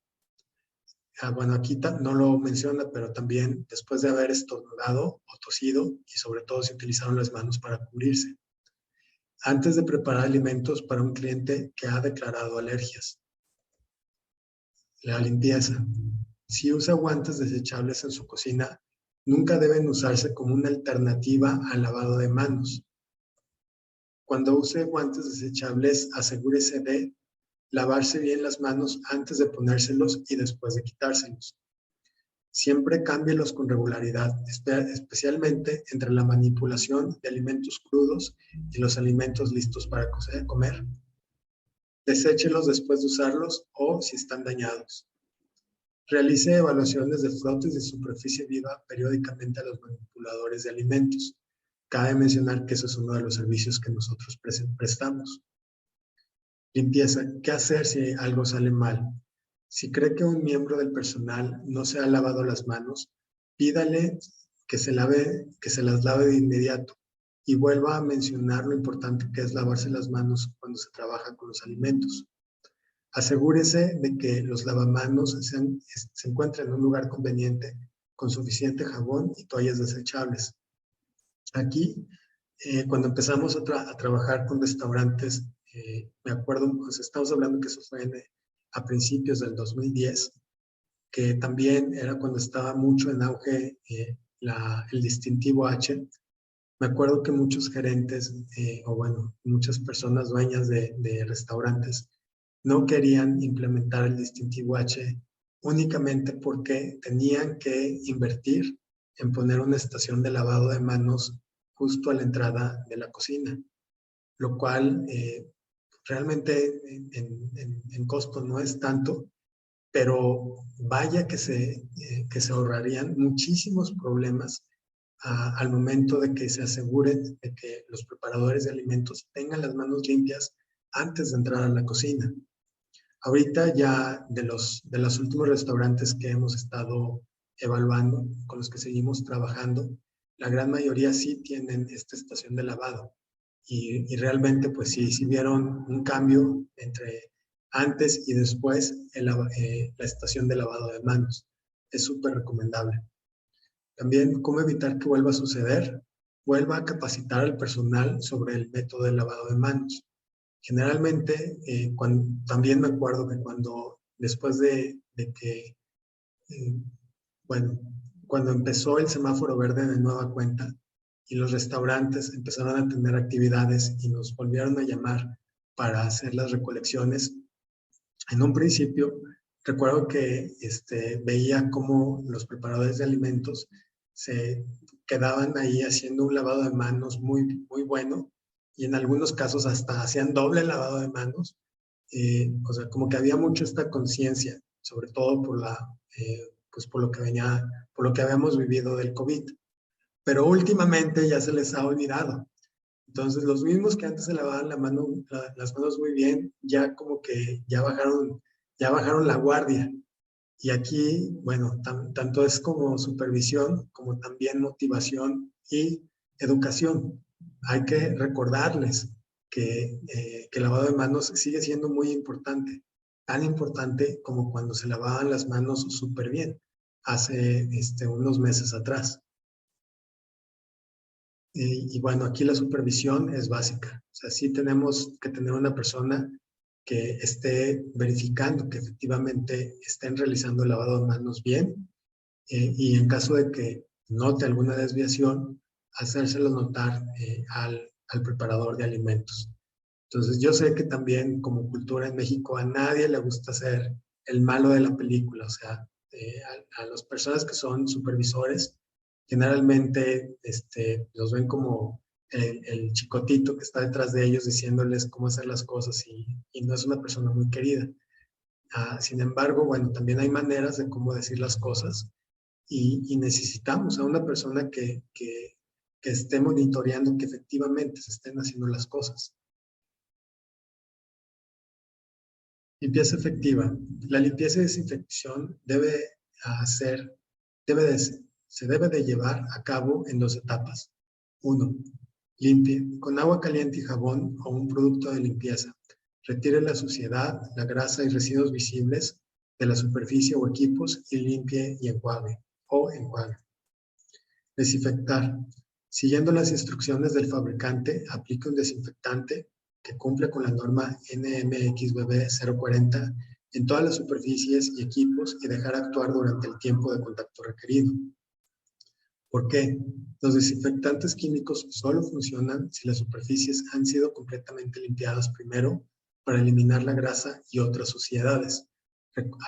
Bueno, aquí no lo menciona, pero también después de haber estornudado o tosido, y sobre todo si utilizaron las manos para cubrirse. Antes de preparar alimentos para un cliente que ha declarado alergias. La limpieza. Si usa guantes desechables en su cocina, nunca deben usarse como una alternativa al lavado de manos. Cuando use guantes desechables, asegúrese de lavarse bien las manos antes de ponérselos y después de quitárselos. Siempre cámbielos con regularidad, especialmente entre la manipulación de alimentos crudos y los alimentos listos para comer. Deséchelos después de usarlos o si están dañados. Realice evaluaciones de frotes de superficie viva periódicamente a los manipuladores de alimentos. Cabe mencionar que eso es uno de los servicios que nosotros prestamos. Limpieza. ¿Qué hacer si algo sale mal? Si cree que un miembro del personal no se ha lavado las manos, pídale que se las lave de inmediato y vuelva a mencionar lo importante que es lavarse las manos cuando se trabaja con los alimentos. Asegúrese de que los lavamanos se encuentren en un lugar conveniente con suficiente jabón y toallas desechables. Aquí, cuando empezamos a trabajar con restaurantes, me acuerdo, pues estamos hablando que eso fue a principios del 2010, que también era cuando estaba mucho en auge el distintivo H. Me acuerdo que muchos gerentes, muchas personas dueñas de restaurantes, no querían implementar el distintivo H únicamente porque tenían que invertir en poner una estación de lavado de manos justo a la entrada de la cocina, lo cual realmente en costo no es tanto, pero vaya que se ahorrarían muchísimos problemas al momento de que se aseguren de que los preparadores de alimentos tengan las manos limpias antes de entrar a la cocina. Ahorita ya de los últimos restaurantes que hemos estado evaluando, con los que seguimos trabajando, la gran mayoría sí tienen esta estación de lavado. Y realmente, pues sí vieron un cambio entre antes y después la estación de lavado de manos. Es súper recomendable. También, ¿cómo evitar que vuelva a suceder? Vuelva a capacitar al personal sobre el método de lavado de manos. Generalmente, también me acuerdo que después de que, cuando empezó el semáforo verde de nueva cuenta y los restaurantes empezaron a tener actividades y nos volvieron a llamar para hacer las recolecciones, en un principio recuerdo que veía cómo los preparadores de alimentos se quedaban ahí haciendo un lavado de manos muy, muy bueno y en algunos casos hasta hacían doble lavado de manos. O sea, como que había mucho esta conciencia, sobre todo pues por lo que habíamos vivido del COVID. Pero últimamente ya se les ha olvidado. Entonces, los mismos que antes se lavaban las manos muy bien, ya como que ya bajaron la guardia. Y aquí, bueno, tanto es como supervisión, como también motivación y educación. Hay que recordarles que el lavado de manos sigue siendo muy importante, tan importante como cuando se lavaban las manos súper bien, hace unos meses atrás. Y bueno, aquí la supervisión es básica. O sea, sí tenemos que tener una persona que esté verificando que efectivamente estén realizando el lavado de manos bien y en caso de que note alguna desviación, hacérselo notar al preparador de alimentos. Entonces, yo sé que también como cultura en México a nadie le gusta ser el malo de la película. O sea, a las personas que son supervisores, generalmente los ven como el chicotito que está detrás de ellos diciéndoles cómo hacer las cosas y no es una persona muy querida. Sin embargo, bueno, también hay maneras de cómo decir las cosas y necesitamos a una persona que esté monitoreando que efectivamente se estén haciendo las cosas. Limpieza efectiva. La limpieza y desinfección se debe de llevar a cabo en 2 etapas. 1. Limpie con agua caliente y jabón o un producto de limpieza. Retire la suciedad, la grasa y residuos visibles de la superficie o equipos y limpie y enjuague o enjuague. Desinfectar. Siguiendo las instrucciones del fabricante, aplique un desinfectante que cumple con la norma NMXBB 040 en todas las superficies y equipos y dejar actuar durante el tiempo de contacto requerido. ¿Por qué? Los desinfectantes químicos solo funcionan si las superficies han sido completamente limpiadas primero para eliminar la grasa y otras suciedades.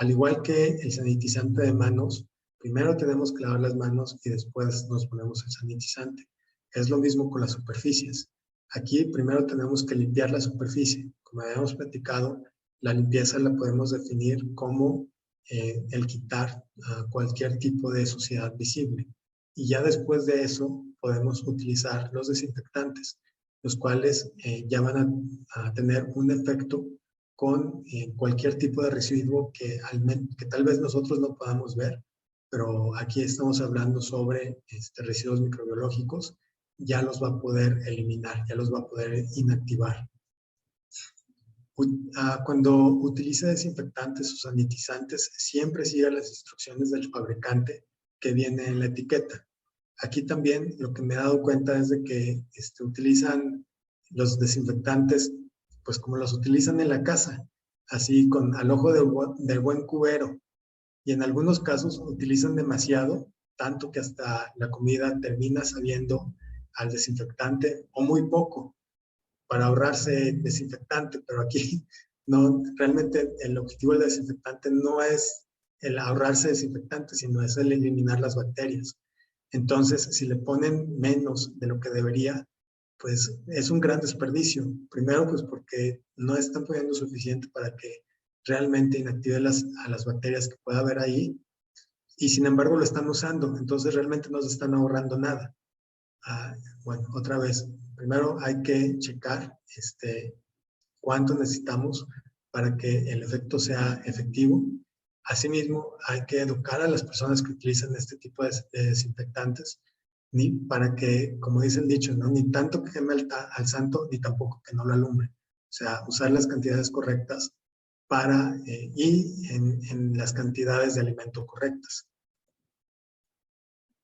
Al igual que el sanitizante de manos, primero tenemos que lavar las manos y después nos ponemos el sanitizante. Es lo mismo con las superficies. Aquí primero tenemos que limpiar la superficie. Como habíamos platicado, la limpieza la podemos definir como el quitar cualquier tipo de suciedad visible. Y ya después de eso podemos utilizar los desinfectantes, los cuales ya van a tener un efecto con cualquier tipo de residuo que tal vez nosotros no podamos ver, pero aquí estamos hablando sobre residuos microbiológicos, ya los va a poder eliminar, ya los va a poder inactivar. Cuando utiliza desinfectantes o sanitizantes, siempre siga las instrucciones del fabricante que viene en la etiqueta. Aquí también lo que me he dado cuenta es de que utilizan los desinfectantes, pues como los utilizan en la casa, así al ojo del buen cubero. Y en algunos casos utilizan demasiado, tanto que hasta la comida termina sabiendo al desinfectante o muy poco para ahorrarse desinfectante, pero aquí no, realmente el objetivo del desinfectante no es el ahorrarse desinfectante, sino es el eliminar las bacterias. Entonces, si le ponen menos de lo que debería, pues es un gran desperdicio. Primero, pues porque no están poniendo suficiente para que realmente inactive a las bacterias que pueda haber ahí, y sin embargo lo están usando, entonces realmente no se están ahorrando nada. Bueno, otra vez, primero hay que checar cuánto necesitamos para que el efecto sea efectivo. Asimismo, hay que educar a las personas que utilizan este tipo de desinfectantes, ni para que, como dice el dicho, ¿no? Ni tanto que queme al santo, ni tampoco que no lo alumbre. O sea, usar las cantidades correctas y en las cantidades de alimento correctas.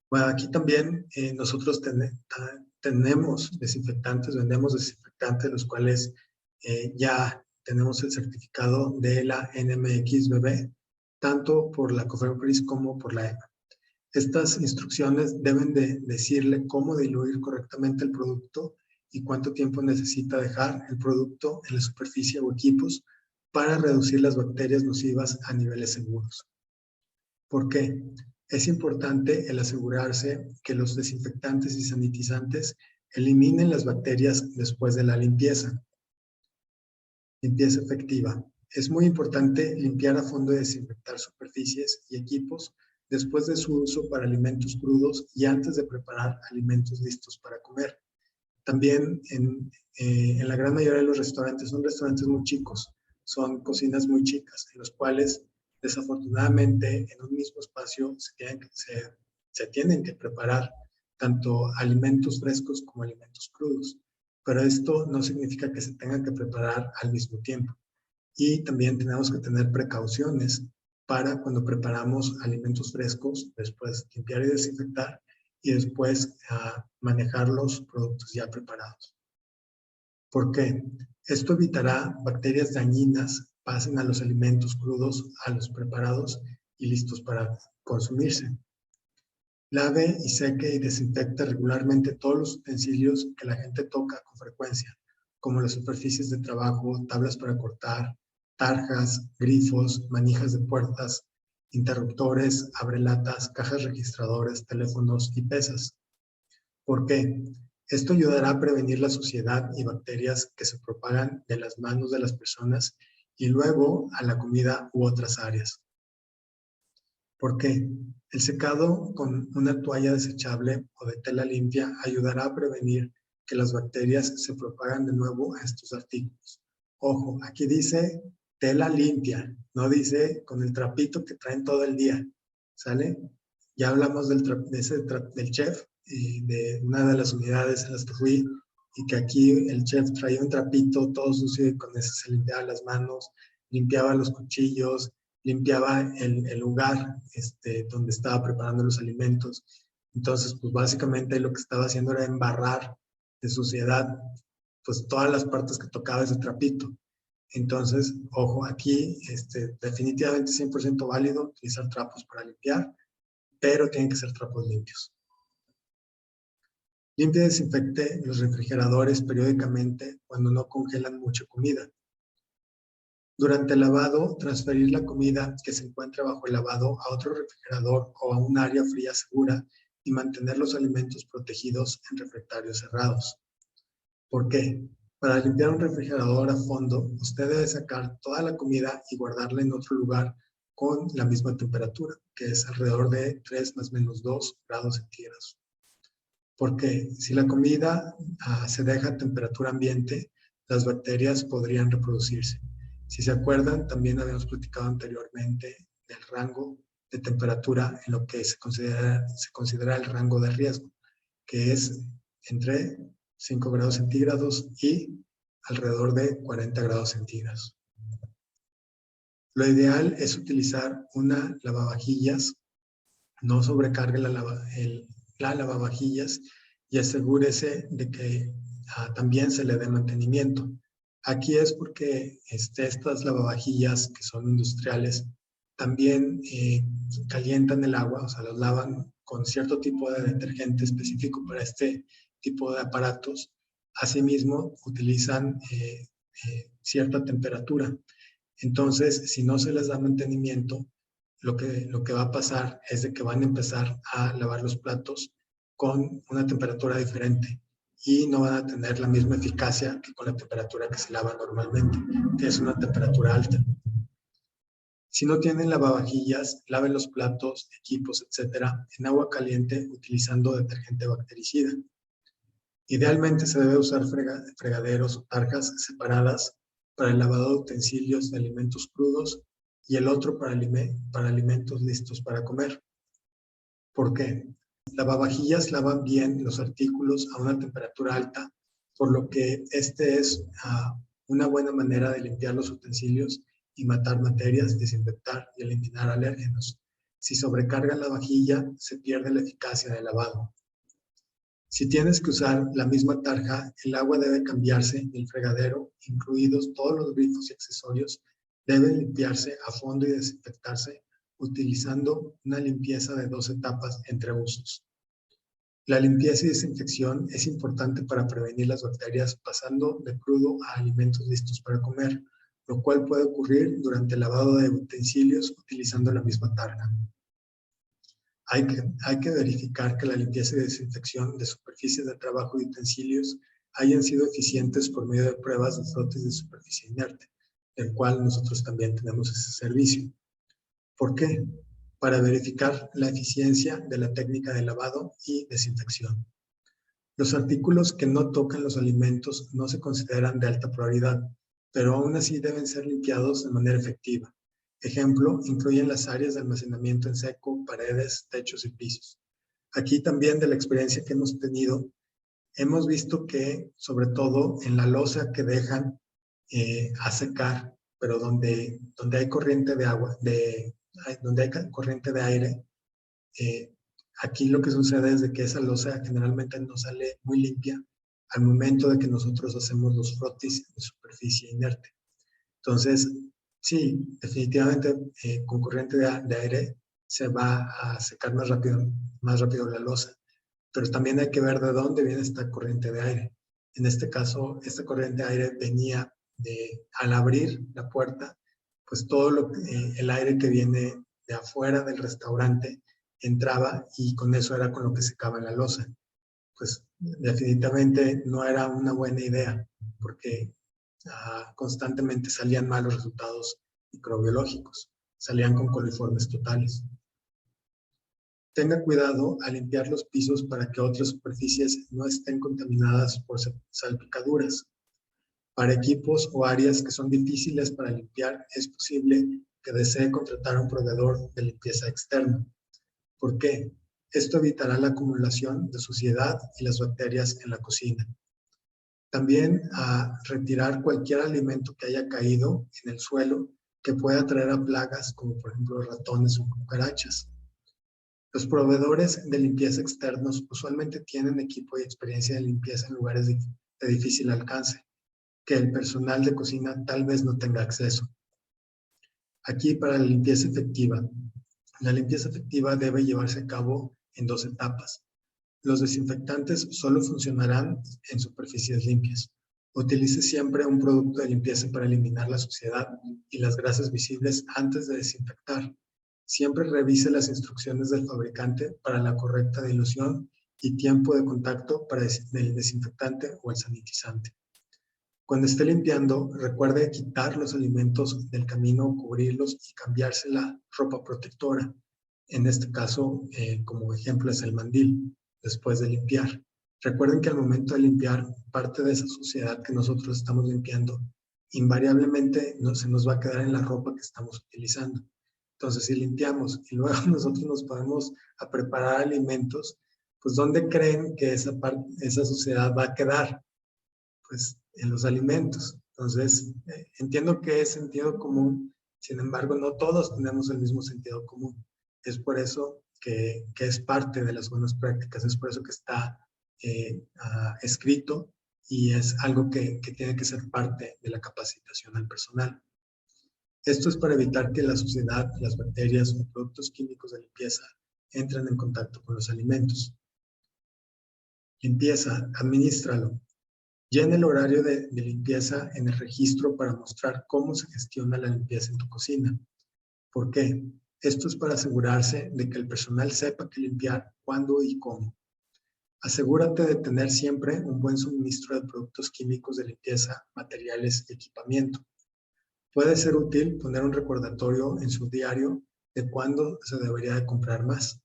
Bueno, aquí también nosotros tenemos desinfectantes, vendemos desinfectantes, los cuales ya tenemos el certificado de la NMXBB, tanto por la COFEPRIS como por la EMA. Estas instrucciones deben de decirle cómo diluir correctamente el producto y cuánto tiempo necesita dejar el producto en la superficie o equipos para reducir las bacterias nocivas a niveles seguros. ¿Por qué? Es importante el asegurarse que los desinfectantes y sanitizantes eliminen las bacterias después de la limpieza. Limpieza efectiva. Es muy importante limpiar a fondo y desinfectar superficies y equipos después de su uso para alimentos crudos y antes de preparar alimentos listos para comer. También en la gran mayoría de los restaurantes, son restaurantes muy chicos, son cocinas muy chicas, en los cuales desafortunadamente en un mismo espacio se tienen que preparar tanto alimentos frescos como alimentos crudos. Pero esto no significa que se tengan que preparar al mismo tiempo. Y también tenemos que tener precauciones para cuando preparamos alimentos frescos, después limpiar y desinfectar y después manejar los productos ya preparados. ¿Por qué? Esto evitará bacterias dañinas pasen a los alimentos crudos, a los preparados y listos para consumirse. Lave y seque y desinfecte regularmente todos los utensilios que la gente toca con frecuencia, como las superficies de trabajo, tablas para cortar, tarjas, grifos, manijas de puertas, interruptores, abrelatas, cajas registradoras, teléfonos y pesas. ¿Por qué? Esto ayudará a prevenir la suciedad y bacterias que se propagan de las manos de las personas y luego a la comida u otras áreas. ¿Por qué? El secado con una toalla desechable o de tela limpia ayudará a prevenir que las bacterias se propagan de nuevo a estos artículos. Ojo, aquí dice tela limpia, no dice con el trapito que traen todo el día, ¿sale? Ya hablamos del chef y de una de las unidades en las que fui y que aquí el chef traía un trapito todo sucio y con ese se limpiaba las manos, limpiaba los cuchillos, limpiaba el lugar donde estaba preparando los alimentos. Entonces, pues básicamente lo que estaba haciendo era embarrar de suciedad pues todas las partes que tocaba ese trapito. Entonces, ojo, aquí definitivamente 100% válido utilizar trapos para limpiar, pero tienen que ser trapos limpios. Limpie y desinfecte los refrigeradores periódicamente cuando no congelan mucha comida. Durante el lavado, transferir la comida que se encuentra bajo el lavado a otro refrigerador o a un área fría segura y mantener los alimentos protegidos en refractarios cerrados. ¿Por qué? Para limpiar un refrigerador a fondo, usted debe sacar toda la comida y guardarla en otro lugar con la misma temperatura, que es alrededor de 3 más menos 2 grados centígrados. Porque si la comida se deja a temperatura ambiente, las bacterias podrían reproducirse. Si se acuerdan, también habíamos platicado anteriormente del rango de temperatura en lo que se considera el rango de riesgo, que es entre 5 grados centígrados y alrededor de 40 grados centígrados. Lo ideal es utilizar una lavavajillas, no sobrecargue la lavavajillas y asegúrese de que también se le dé mantenimiento. Aquí es porque estas lavavajillas que son industriales también calientan el agua, o sea, los lavan con cierto tipo de detergente específico para este tipo de aparatos. Asimismo, utilizan cierta temperatura. Entonces, si no se les da mantenimiento, lo que va a pasar es de que van a empezar a lavar los platos con una temperatura diferente y no van a tener la misma eficacia que con la temperatura que se lava normalmente, que es una temperatura alta. Si no tienen lavavajillas, laven los platos, equipos, etcétera, en agua caliente utilizando detergente bactericida. Idealmente se debe usar fregaderos o tarjas separadas para el lavado de utensilios de alimentos crudos y el otro para alimentos listos para comer. ¿Por qué? Lavavajillas lavan bien los artículos a una temperatura alta, por lo que es una buena manera de limpiar los utensilios y matar materias, desinfectar y eliminar alérgenos. Si sobrecarga la vajilla, se pierde la eficacia del lavado. Si tienes que usar la misma tarja, el agua debe cambiarse y el fregadero, incluidos todos los grifos y accesorios, deben limpiarse a fondo y desinfectarse utilizando una limpieza de 2 etapas entre usos. La limpieza y desinfección es importante para prevenir las bacterias pasando de crudo a alimentos listos para comer, lo cual puede ocurrir durante el lavado de utensilios utilizando la misma tarja. Hay que verificar que la limpieza y desinfección de superficies de trabajo y utensilios hayan sido eficientes por medio de pruebas de frotes de superficie inerte, del cual nosotros también tenemos ese servicio. ¿Por qué? Para verificar la eficiencia de la técnica de lavado y desinfección. Los artículos que no tocan los alimentos no se consideran de alta prioridad, pero aún así deben ser limpiados de manera efectiva. Ejemplo, incluyen las áreas de almacenamiento en seco, paredes, techos y pisos. Aquí también de la experiencia que hemos tenido, hemos visto que, sobre todo en la loza que dejan a secar, pero donde hay corriente de agua, donde hay corriente de aire, aquí lo que sucede es de que esa loza generalmente no sale muy limpia al momento de que nosotros hacemos los frotis de superficie inerte. Entonces, sí, definitivamente con corriente de aire se va a secar más rápido la loza, pero también hay que ver de dónde viene esta corriente de aire. En este caso, esta corriente de aire venía al abrir la puerta, pues todo el aire que viene de afuera del restaurante entraba y con eso era con lo que secaba la loza. Pues definitivamente no era una buena idea porque constantemente salían malos resultados microbiológicos, salían con coliformes totales. Tenga cuidado al limpiar los pisos para que otras superficies no estén contaminadas por salpicaduras. Para equipos o áreas que son difíciles para limpiar, es posible que desee contratar a un proveedor de limpieza externa. ¿Por qué? Esto evitará la acumulación de suciedad y las bacterias en la cocina. También a retirar cualquier alimento que haya caído en el suelo que puede atraer a plagas como por ejemplo ratones o cucarachas. Los proveedores de limpieza externos usualmente tienen equipo y experiencia de limpieza en lugares de difícil alcance, que el personal de cocina tal vez no tenga acceso. Aquí, para la limpieza efectiva debe llevarse a cabo en 2 etapas. Los desinfectantes solo funcionarán en superficies limpias. Utilice siempre un producto de limpieza para eliminar la suciedad y las grasas visibles antes de desinfectar. Siempre revise las instrucciones del fabricante para la correcta dilución y tiempo de contacto para el desinfectante o el sanitizante. Cuando esté limpiando, recuerde quitar los alimentos del camino, cubrirlos y cambiarse la ropa protectora. En este caso, como ejemplo, es el mandil, después de limpiar. Recuerden que al momento de limpiar, parte de esa suciedad que nosotros estamos limpiando, invariablemente se nos va a quedar en la ropa que estamos utilizando. Entonces, si limpiamos y luego nosotros nos ponemos a preparar alimentos, pues ¿dónde creen que esa suciedad va a quedar? Pues en los alimentos. Entonces, entiendo que es sentido común, sin embargo, no todos tenemos el mismo sentido común. Es por eso que es parte de las buenas prácticas, es por eso que está escrito y es algo que tiene que ser parte de la capacitación al personal. Esto es para evitar que la suciedad, las bacterias o productos químicos de limpieza entren en contacto con los alimentos. Limpieza, administralo. Llena el horario de limpieza en el registro para mostrar cómo se gestiona la limpieza en tu cocina. ¿Por qué? Esto es para asegurarse de que el personal sepa qué limpiar, cuándo y cómo. Asegúrate de tener siempre un buen suministro de productos químicos de limpieza, materiales y equipamiento. Puede ser útil poner un recordatorio en su diario de cuándo se debería de comprar más.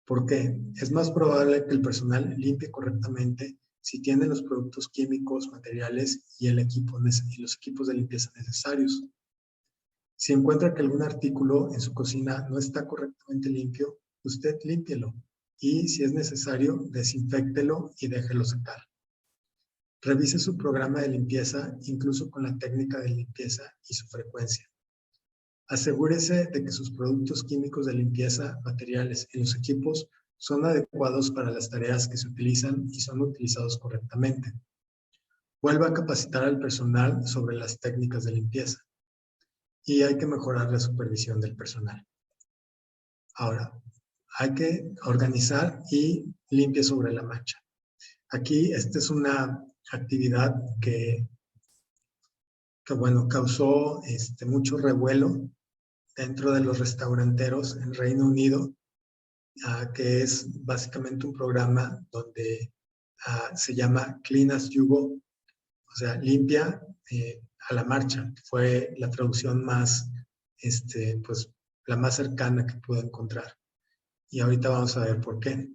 ¿Por qué? Es más probable que el personal limpie correctamente si tiene los productos químicos, materiales y los equipos de limpieza necesarios. Si encuentra que algún artículo en su cocina no está correctamente limpio, usted límpielo y, si es necesario, desinféctelo y déjelo secar. Revise su programa de limpieza, incluso con la técnica de limpieza y su frecuencia. Asegúrese de que sus productos químicos de limpieza, materiales y los equipos son adecuados para las tareas que se utilizan y son utilizados correctamente. Vuelva a capacitar al personal sobre las técnicas de limpieza. Y hay que mejorar la supervisión del personal. Ahora, hay que organizar y limpie sobre la marcha. Aquí, esta es una actividad que bueno, causó mucho revuelo dentro de los restauranteros en Reino Unido, que es básicamente un programa donde se llama Clean as you go, o sea, limpia a la marcha, que fue la traducción más, pues, la más cercana que pude encontrar. Y ahorita vamos a ver por qué.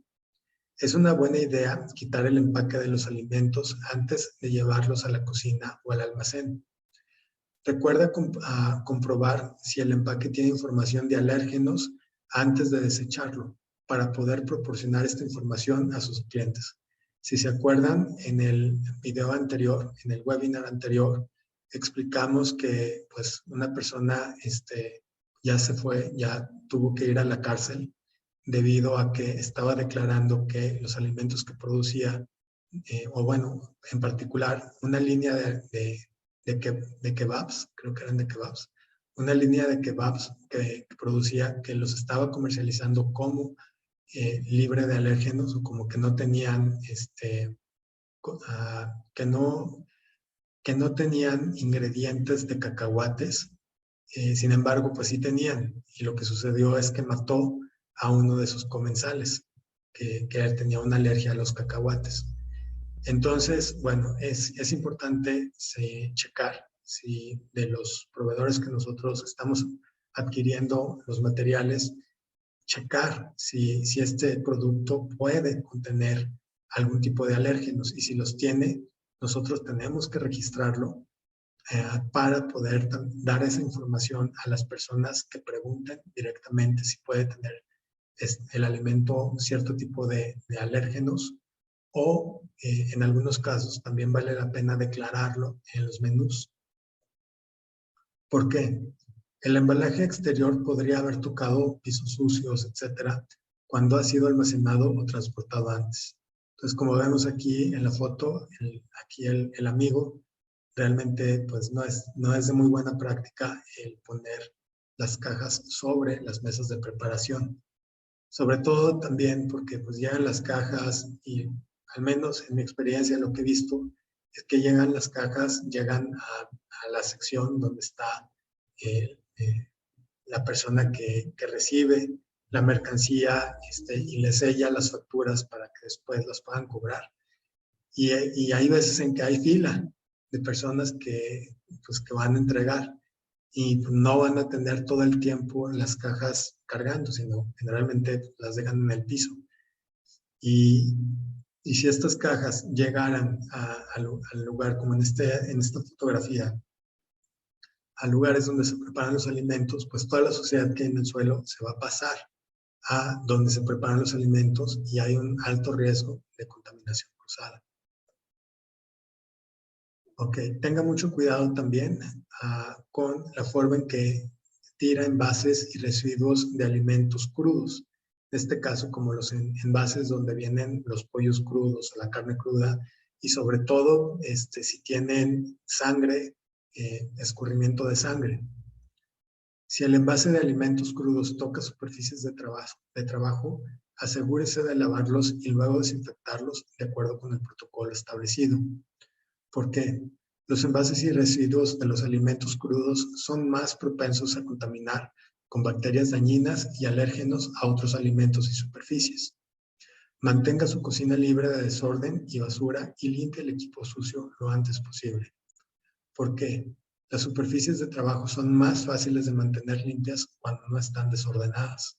Es una buena idea quitar el empaque de los alimentos antes de llevarlos a la cocina o al almacén. Recuerda comprobar si el empaque tiene información de alérgenos antes de desecharlo, para poder proporcionar esta información a sus clientes. Si se acuerdan, en el video anterior, en el webinar anterior, explicamos que pues una persona ya se fue, ya tuvo que ir a la cárcel debido a que estaba declarando que los alimentos que producía, o bueno, en particular, una línea de kebabs, creo que eran de kebabs, una línea de kebabs que producía, que los estaba comercializando como libre de alérgenos, o como que no tenían, que no tenían ingredientes de cacahuates. Sin embargo, pues sí tenían, y lo que sucedió es que mató a uno de sus comensales, que tenía una alergia a los cacahuates. Entonces, bueno, es importante checar si de los proveedores que nosotros estamos adquiriendo los materiales, checar si este producto puede contener algún tipo de alérgenos, y si los tiene, nosotros tenemos que registrarlo para poder dar esa información a las personas que pregunten directamente si puede tener el alimento cierto tipo de alérgenos, o en algunos casos también vale la pena declararlo en los menús. ¿Por qué? El embalaje exterior podría haber tocado pisos sucios, etcétera, cuando ha sido almacenado o transportado antes. Entonces, como vemos aquí en la foto, aquí el amigo, realmente pues no es de muy buena práctica el poner las cajas sobre las mesas de preparación. Sobre todo también porque pues llegan las cajas y al menos en mi experiencia lo que he visto es que llegan las cajas, llegan a la sección donde está la persona que recibe la mercancía y le sella las facturas para que después las puedan cobrar. Y hay veces en que hay fila de personas pues, que van a entregar y no van a tener todo el tiempo las cajas cargando, sino generalmente las dejan en el piso. Y si estas cajas llegaran al lugar, como en esta fotografía, a lugares donde se preparan los alimentos, pues toda la suciedad que hay en el suelo se va a pasar a donde se preparan los alimentos y hay un alto riesgo de contaminación cruzada. Ok, tenga mucho cuidado también con la forma en que tira envases y residuos de alimentos crudos. En este caso, como los envases donde vienen los pollos crudos o la carne cruda, y sobre todo si tienen sangre, escurrimiento de sangre. Si el envase de alimentos crudos toca superficies de trabajo, asegúrese de lavarlos y luego desinfectarlos de acuerdo con el protocolo establecido. ¿Por qué? Los envases y residuos de los alimentos crudos son más propensos a contaminar con bacterias dañinas y alérgenos a otros alimentos y superficies. Mantenga su cocina libre de desorden y basura y limpie el equipo sucio lo antes posible. ¿Por qué? Las superficies de trabajo son más fáciles de mantener limpias cuando no están desordenadas.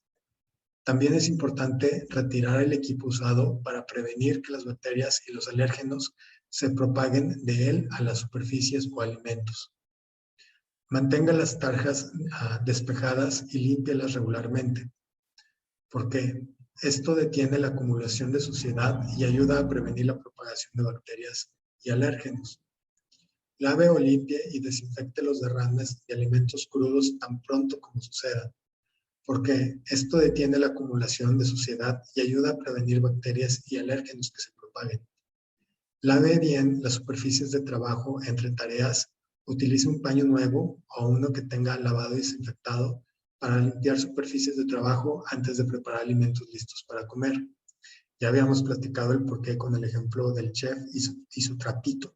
También es importante retirar el equipo usado para prevenir que las bacterias y los alérgenos se propaguen de él a las superficies o alimentos. Mantenga las tarjas despejadas y límpialas regularmente. ¿Por qué? Esto detiene la acumulación de suciedad y ayuda a prevenir la propagación de bacterias y alérgenos. Lave o limpie y desinfecte los derrames de alimentos crudos tan pronto como suceda, porque esto detiene la acumulación de suciedad y ayuda a prevenir bacterias y alérgenos que se propaguen. Lave bien las superficies de trabajo entre tareas, utilice un paño nuevo o uno que tenga lavado y desinfectado para limpiar superficies de trabajo antes de preparar alimentos listos para comer. Ya habíamos platicado el porqué con el ejemplo del chef y su trapito.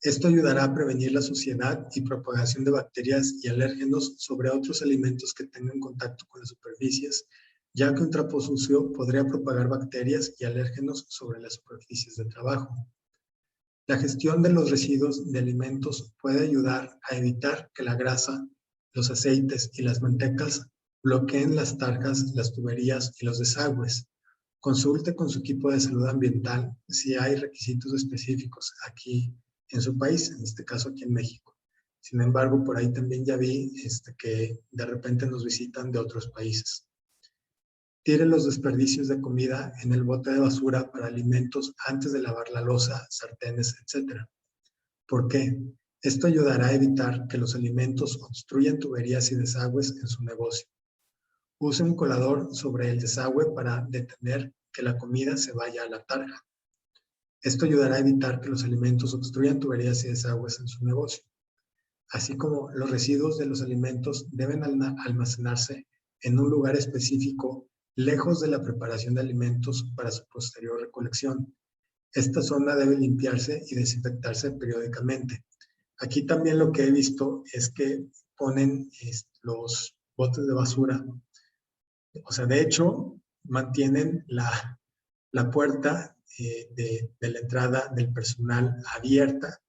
Esto ayudará a prevenir la suciedad y propagación de bacterias y alérgenos sobre otros alimentos que tengan contacto con las superficies, ya que un trapo sucio podría propagar bacterias y alérgenos sobre las superficies de trabajo. La gestión de los residuos de alimentos puede ayudar a evitar que la grasa, los aceites y las mantecas bloqueen las tarjas, las tuberías y los desagües. Consulte con su equipo de salud ambiental si hay requisitos específicos aquí en su país, en este caso aquí en México. Sin embargo, por ahí también ya vi que de repente nos visitan de otros países. Tire los desperdicios de comida en el bote de basura para alimentos antes de lavar la loza, sartenes, etc. ¿Por qué? Esto ayudará a evitar que los alimentos obstruyan tuberías y desagües en su negocio. Use un colador sobre el desagüe para detener que la comida se vaya a la tarja. Esto ayudará a evitar que los alimentos obstruyan tuberías y desagües en su negocio. Así como los residuos de los alimentos deben almacenarse en un lugar específico lejos de la preparación de alimentos para su posterior recolección. Esta zona debe limpiarse y desinfectarse periódicamente. Aquí también lo que he visto es que ponen los botes de basura. O sea, de hecho, mantienen la puerta de la entrada del personal abierta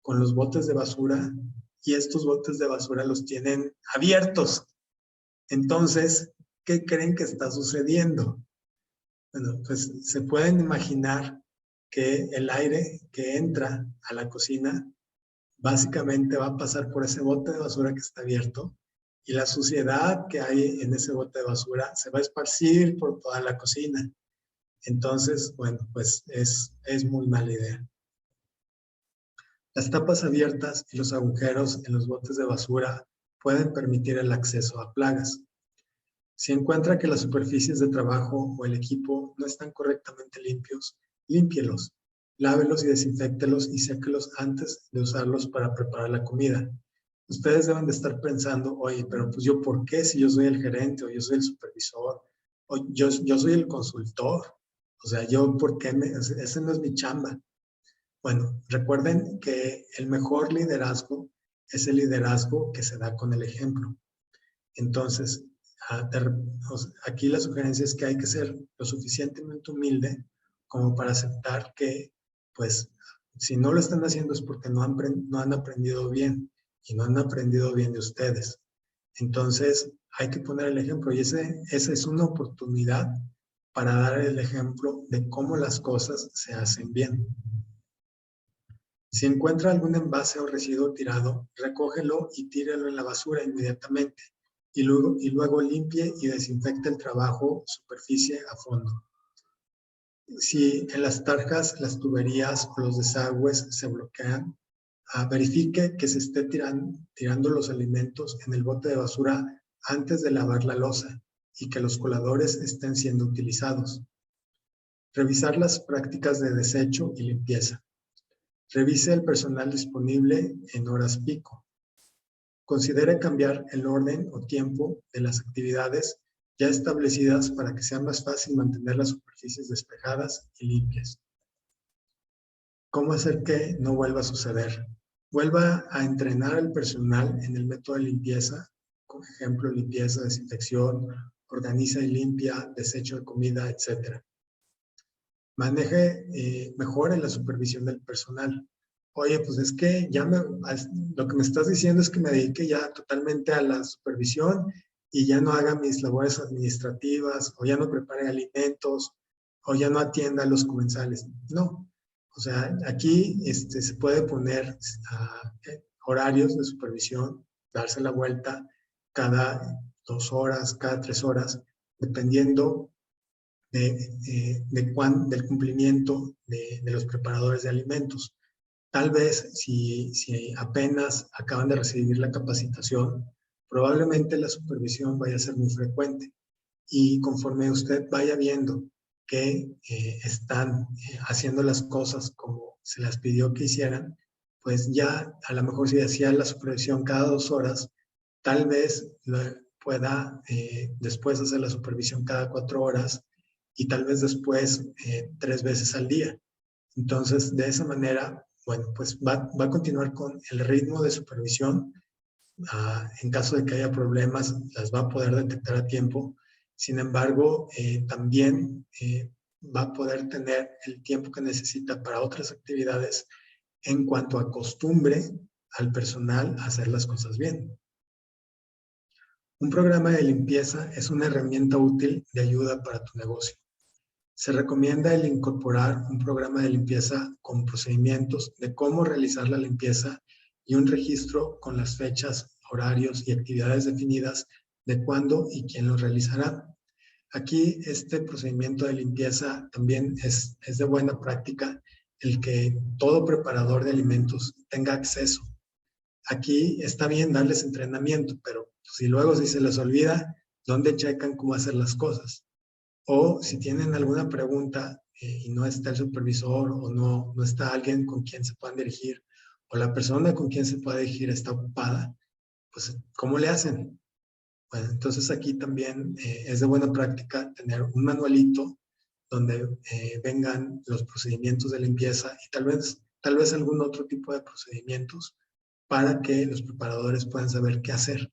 con los botes de basura y estos botes de basura los tienen abiertos. Entonces, ¿qué creen que está sucediendo? Bueno, pues se pueden imaginar que el aire que entra a la cocina básicamente va a pasar por ese bote de basura que está abierto y la suciedad que hay en ese bote de basura se va a esparcir por toda la cocina. Entonces, bueno, pues es muy mala idea. Las tapas abiertas y los agujeros en los botes de basura pueden permitir el acceso a plagas. Si encuentra que las superficies de trabajo o el equipo no están correctamente limpios, límpielos, lávelos y desinféctelos y séquelos antes de usarlos para preparar la comida. Ustedes deben de estar pensando, oye, pero pues yo, ¿por qué si yo soy el gerente o yo soy el supervisor o yo soy el consultor? O sea, yo, ¿por qué? Ese no es mi chamba. Bueno, recuerden que el mejor liderazgo es el liderazgo que se da con el ejemplo. Entonces, aquí la sugerencia es que hay que ser lo suficientemente humilde como para aceptar que, pues, si no lo están haciendo es porque no han aprendido bien y no han aprendido bien de ustedes. Entonces, hay que poner el ejemplo y esa es una oportunidad para dar el ejemplo de cómo las cosas se hacen bien. Si encuentra algún envase o residuo tirado, recógelo y tíralo en la basura inmediatamente y luego limpie y desinfecte el trabajo superficie a fondo. Si en las tarjas, las tuberías o los desagües se bloquean, verifique que se esté tirando los alimentos en el bote de basura antes de lavar la loza y que los coladores estén siendo utilizados. Revisar las prácticas de desecho y limpieza. Revise el personal disponible en horas pico. Considere cambiar el orden o tiempo de las actividades ya establecidas para que sea más fácil mantener las superficies despejadas y limpias. ¿Cómo hacer que no vuelva a suceder? Vuelva a entrenar al personal en el método de limpieza, por ejemplo, limpieza, desinfección, organiza y limpia, desecho de comida, etc. Maneje mejor en la supervisión del personal. Oye, pues es que lo que me estás diciendo es que me dedique ya totalmente a la supervisión y ya no haga mis labores administrativas o ya no prepare alimentos o ya no atienda a los comensales. No, o sea, aquí se puede poner horarios de supervisión, darse la vuelta cada 2 horas, cada 3 horas, dependiendo del cumplimiento de los preparadores de alimentos. Tal vez si apenas acaban de recibir la capacitación, probablemente la supervisión vaya a ser muy frecuente. Y conforme usted vaya viendo que están haciendo las cosas como se las pidió que hicieran, pues ya a lo mejor si hacía la supervisión cada 2 horas, tal vez pueda después hacer la supervisión cada 4 horas y tal vez después 3 veces al día. Entonces, de esa manera, bueno, pues va a continuar con el ritmo de supervisión. En caso de que haya problemas, las va a poder detectar a tiempo. Sin embargo, también va a poder tener el tiempo que necesita para otras actividades en cuanto a costumbre al personal a hacer las cosas bien. Un programa de limpieza es una herramienta útil de ayuda para tu negocio. Se recomienda el incorporar un programa de limpieza con procedimientos de cómo realizar la limpieza y un registro con las fechas, horarios y actividades definidas de cuándo y quién lo realizará. Aquí este procedimiento de limpieza también es de buena práctica el que todo preparador de alimentos tenga acceso. Aquí está bien darles entrenamiento, pero si se les olvida, ¿dónde checan cómo hacer las cosas? O si tienen alguna pregunta y no está el supervisor o no está alguien con quien se puedan dirigir o la persona con quien se pueda dirigir está ocupada, pues ¿cómo le hacen? Bueno, entonces aquí también es de buena práctica tener un manualito donde vengan los procedimientos de limpieza y tal vez algún otro tipo de procedimientos para que los preparadores puedan saber qué hacer.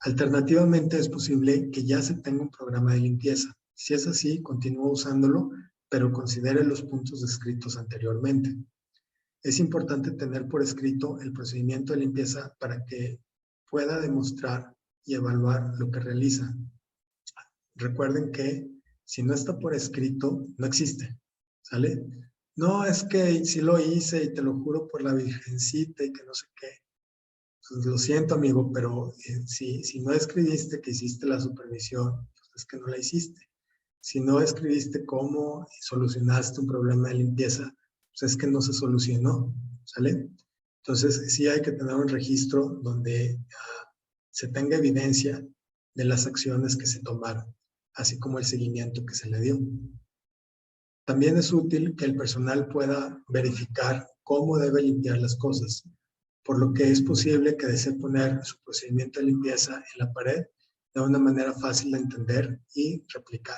Alternativamente, es posible que ya se tenga un programa de limpieza. Si es así, continúe usándolo, pero considere los puntos descritos anteriormente. Es importante tener por escrito el procedimiento de limpieza para que pueda demostrar y evaluar lo que realiza. Recuerden que si no está por escrito, no existe, ¿sale? No, es que sí lo hice y te lo juro por la Virgencita y que no sé qué. Pues lo siento, amigo, pero si no escribiste que hiciste la supervisión, pues es que no la hiciste. Si no escribiste cómo solucionaste un problema de limpieza, pues es que no se solucionó, ¿sale? Entonces, sí hay que tener un registro donde se tenga evidencia de las acciones que se tomaron, así como el seguimiento que se le dio. También es útil que el personal pueda verificar cómo debe limpiar las cosas, por lo que es posible que desee poner su procedimiento de limpieza en la pared de una manera fácil de entender y replicar.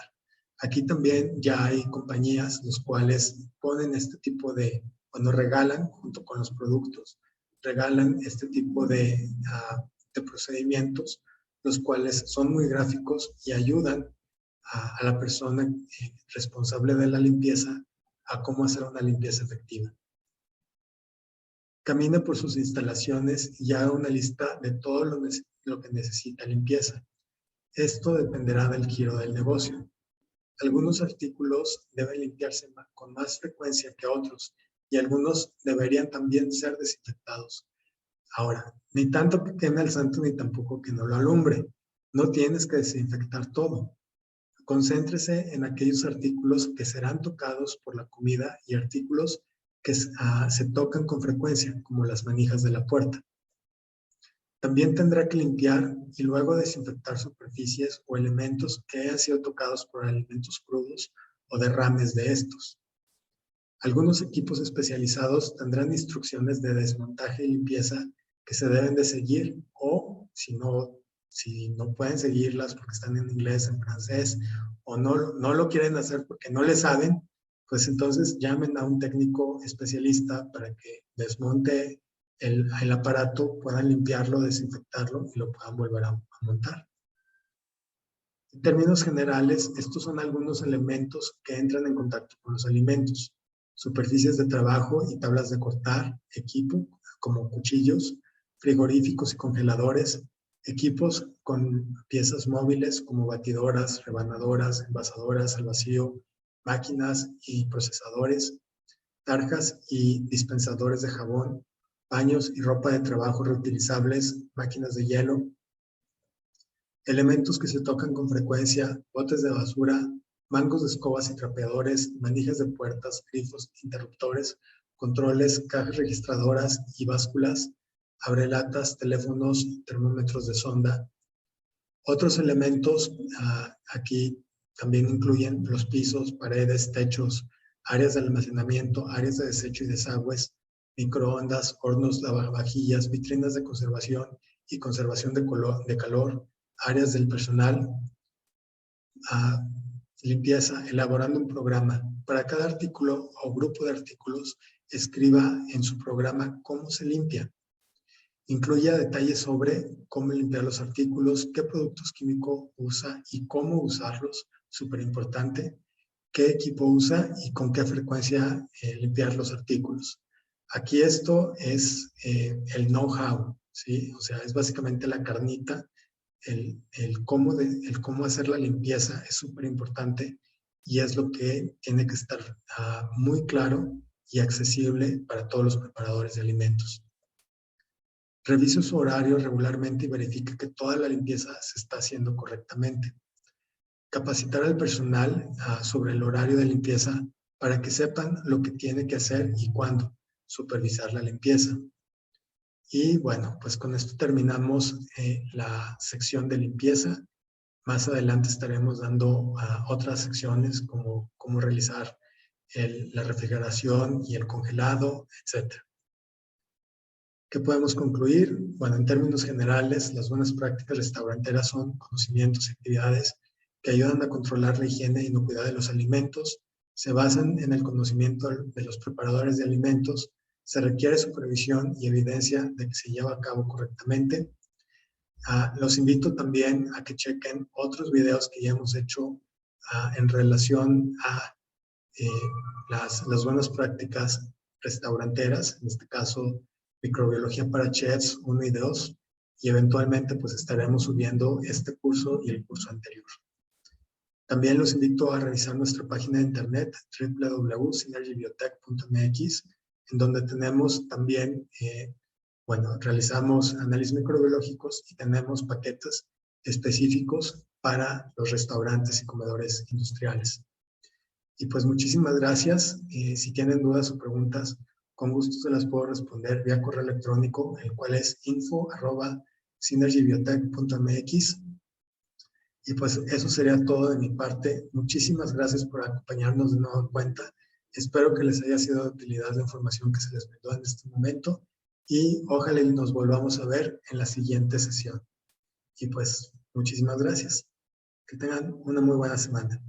Aquí también ya hay compañías los cuales ponen este tipo de, cuando regalan junto con los productos, regalan este tipo de procedimientos, los cuales son muy gráficos y ayudan a la persona responsable de la limpieza a cómo hacer una limpieza efectiva. Camine por sus instalaciones y haga una lista de todo lo que necesita limpieza. Esto dependerá del giro del negocio. Algunos artículos deben limpiarse con más frecuencia que otros y algunos deberían también ser desinfectados. Ahora, ni tanto que queme al santo ni tampoco que no lo alumbre. No tienes que desinfectar todo. Concéntrese en aquellos artículos que serán tocados por la comida y artículos que se tocan con frecuencia, como las manijas de la puerta. También tendrá que limpiar y luego desinfectar superficies o elementos que hayan sido tocados por alimentos crudos o derrames de estos. Algunos equipos especializados tendrán instrucciones de desmontaje y limpieza que se deben de seguir, o si no pueden seguirlas porque están en inglés, en francés, o no lo quieren hacer porque no le saben, pues entonces llamen a un técnico especialista para que desmonte el aparato, puedan limpiarlo, desinfectarlo y lo puedan volver a montar. En términos generales, estos son algunos elementos que entran en contacto con los alimentos: superficies de trabajo y tablas de cortar, equipo como cuchillos, frigoríficos y congeladores, equipos con piezas móviles como batidoras, rebanadoras, envasadoras al vacío, máquinas y procesadores, tarjas y dispensadores de jabón, paños y ropa de trabajo reutilizables, máquinas de hielo, elementos que se tocan con frecuencia, botes de basura, mangos de escobas y trapeadores, manijas de puertas, grifos, interruptores, controles, cajas registradoras y básculas, abrelatas, teléfonos, termómetros de sonda. Otros elementos aquí también incluyen los pisos, paredes, techos, áreas de almacenamiento, áreas de desecho y desagües, microondas, hornos, lavavajillas, vitrinas de conservación y conservación de calor, áreas del personal, limpieza, elaborando un programa. Para cada artículo o grupo de artículos, escriba en su programa cómo se limpia. Incluya detalles sobre cómo limpiar los artículos, qué productos químicos usa y cómo usarlos, súper importante, qué equipo usa y con qué frecuencia limpiar los artículos. Aquí esto es el know-how, ¿sí? O sea, es básicamente la carnita. El cómo hacer la limpieza es súper importante y es lo que tiene que estar muy claro y accesible para todos los preparadores de alimentos. Revise su horario regularmente y verifique que toda la limpieza se está haciendo correctamente. Capacitar al personal sobre el horario de limpieza para que sepan lo que tiene que hacer y cuándo. Supervisar la limpieza. Y bueno, pues con esto terminamos la sección de limpieza. Más adelante estaremos dando otras secciones como cómo realizar la refrigeración y el congelado, etc. ¿Qué podemos concluir? Bueno, en términos generales, las buenas prácticas restauranteras son conocimientos y actividades que ayudan a controlar la higiene y inocuidad de los alimentos, se basan en el conocimiento de los preparadores de alimentos, se requiere supervisión y evidencia de que se lleva a cabo correctamente. Los invito también a que chequen otros videos que ya hemos hecho en relación a las buenas prácticas restauranteras, en este caso Microbiología para Chefs 1 y 2, y eventualmente pues estaremos subiendo este curso y el curso anterior. También los invito a revisar nuestra página de internet www.synergybiotech.mx, en donde tenemos también, realizamos análisis microbiológicos y tenemos paquetes específicos para los restaurantes y comedores industriales. Y pues muchísimas gracias. Si tienen dudas o preguntas, con gusto se las puedo responder vía correo electrónico, el cual es info@synergybiotech.mx. Y pues eso sería todo de mi parte. Muchísimas gracias por acompañarnos de nuevo en cuenta. Espero que les haya sido de utilidad la información que se les brindó en este momento y ojalá nos volvamos a ver en la siguiente sesión. Y pues muchísimas gracias. Que tengan una muy buena semana.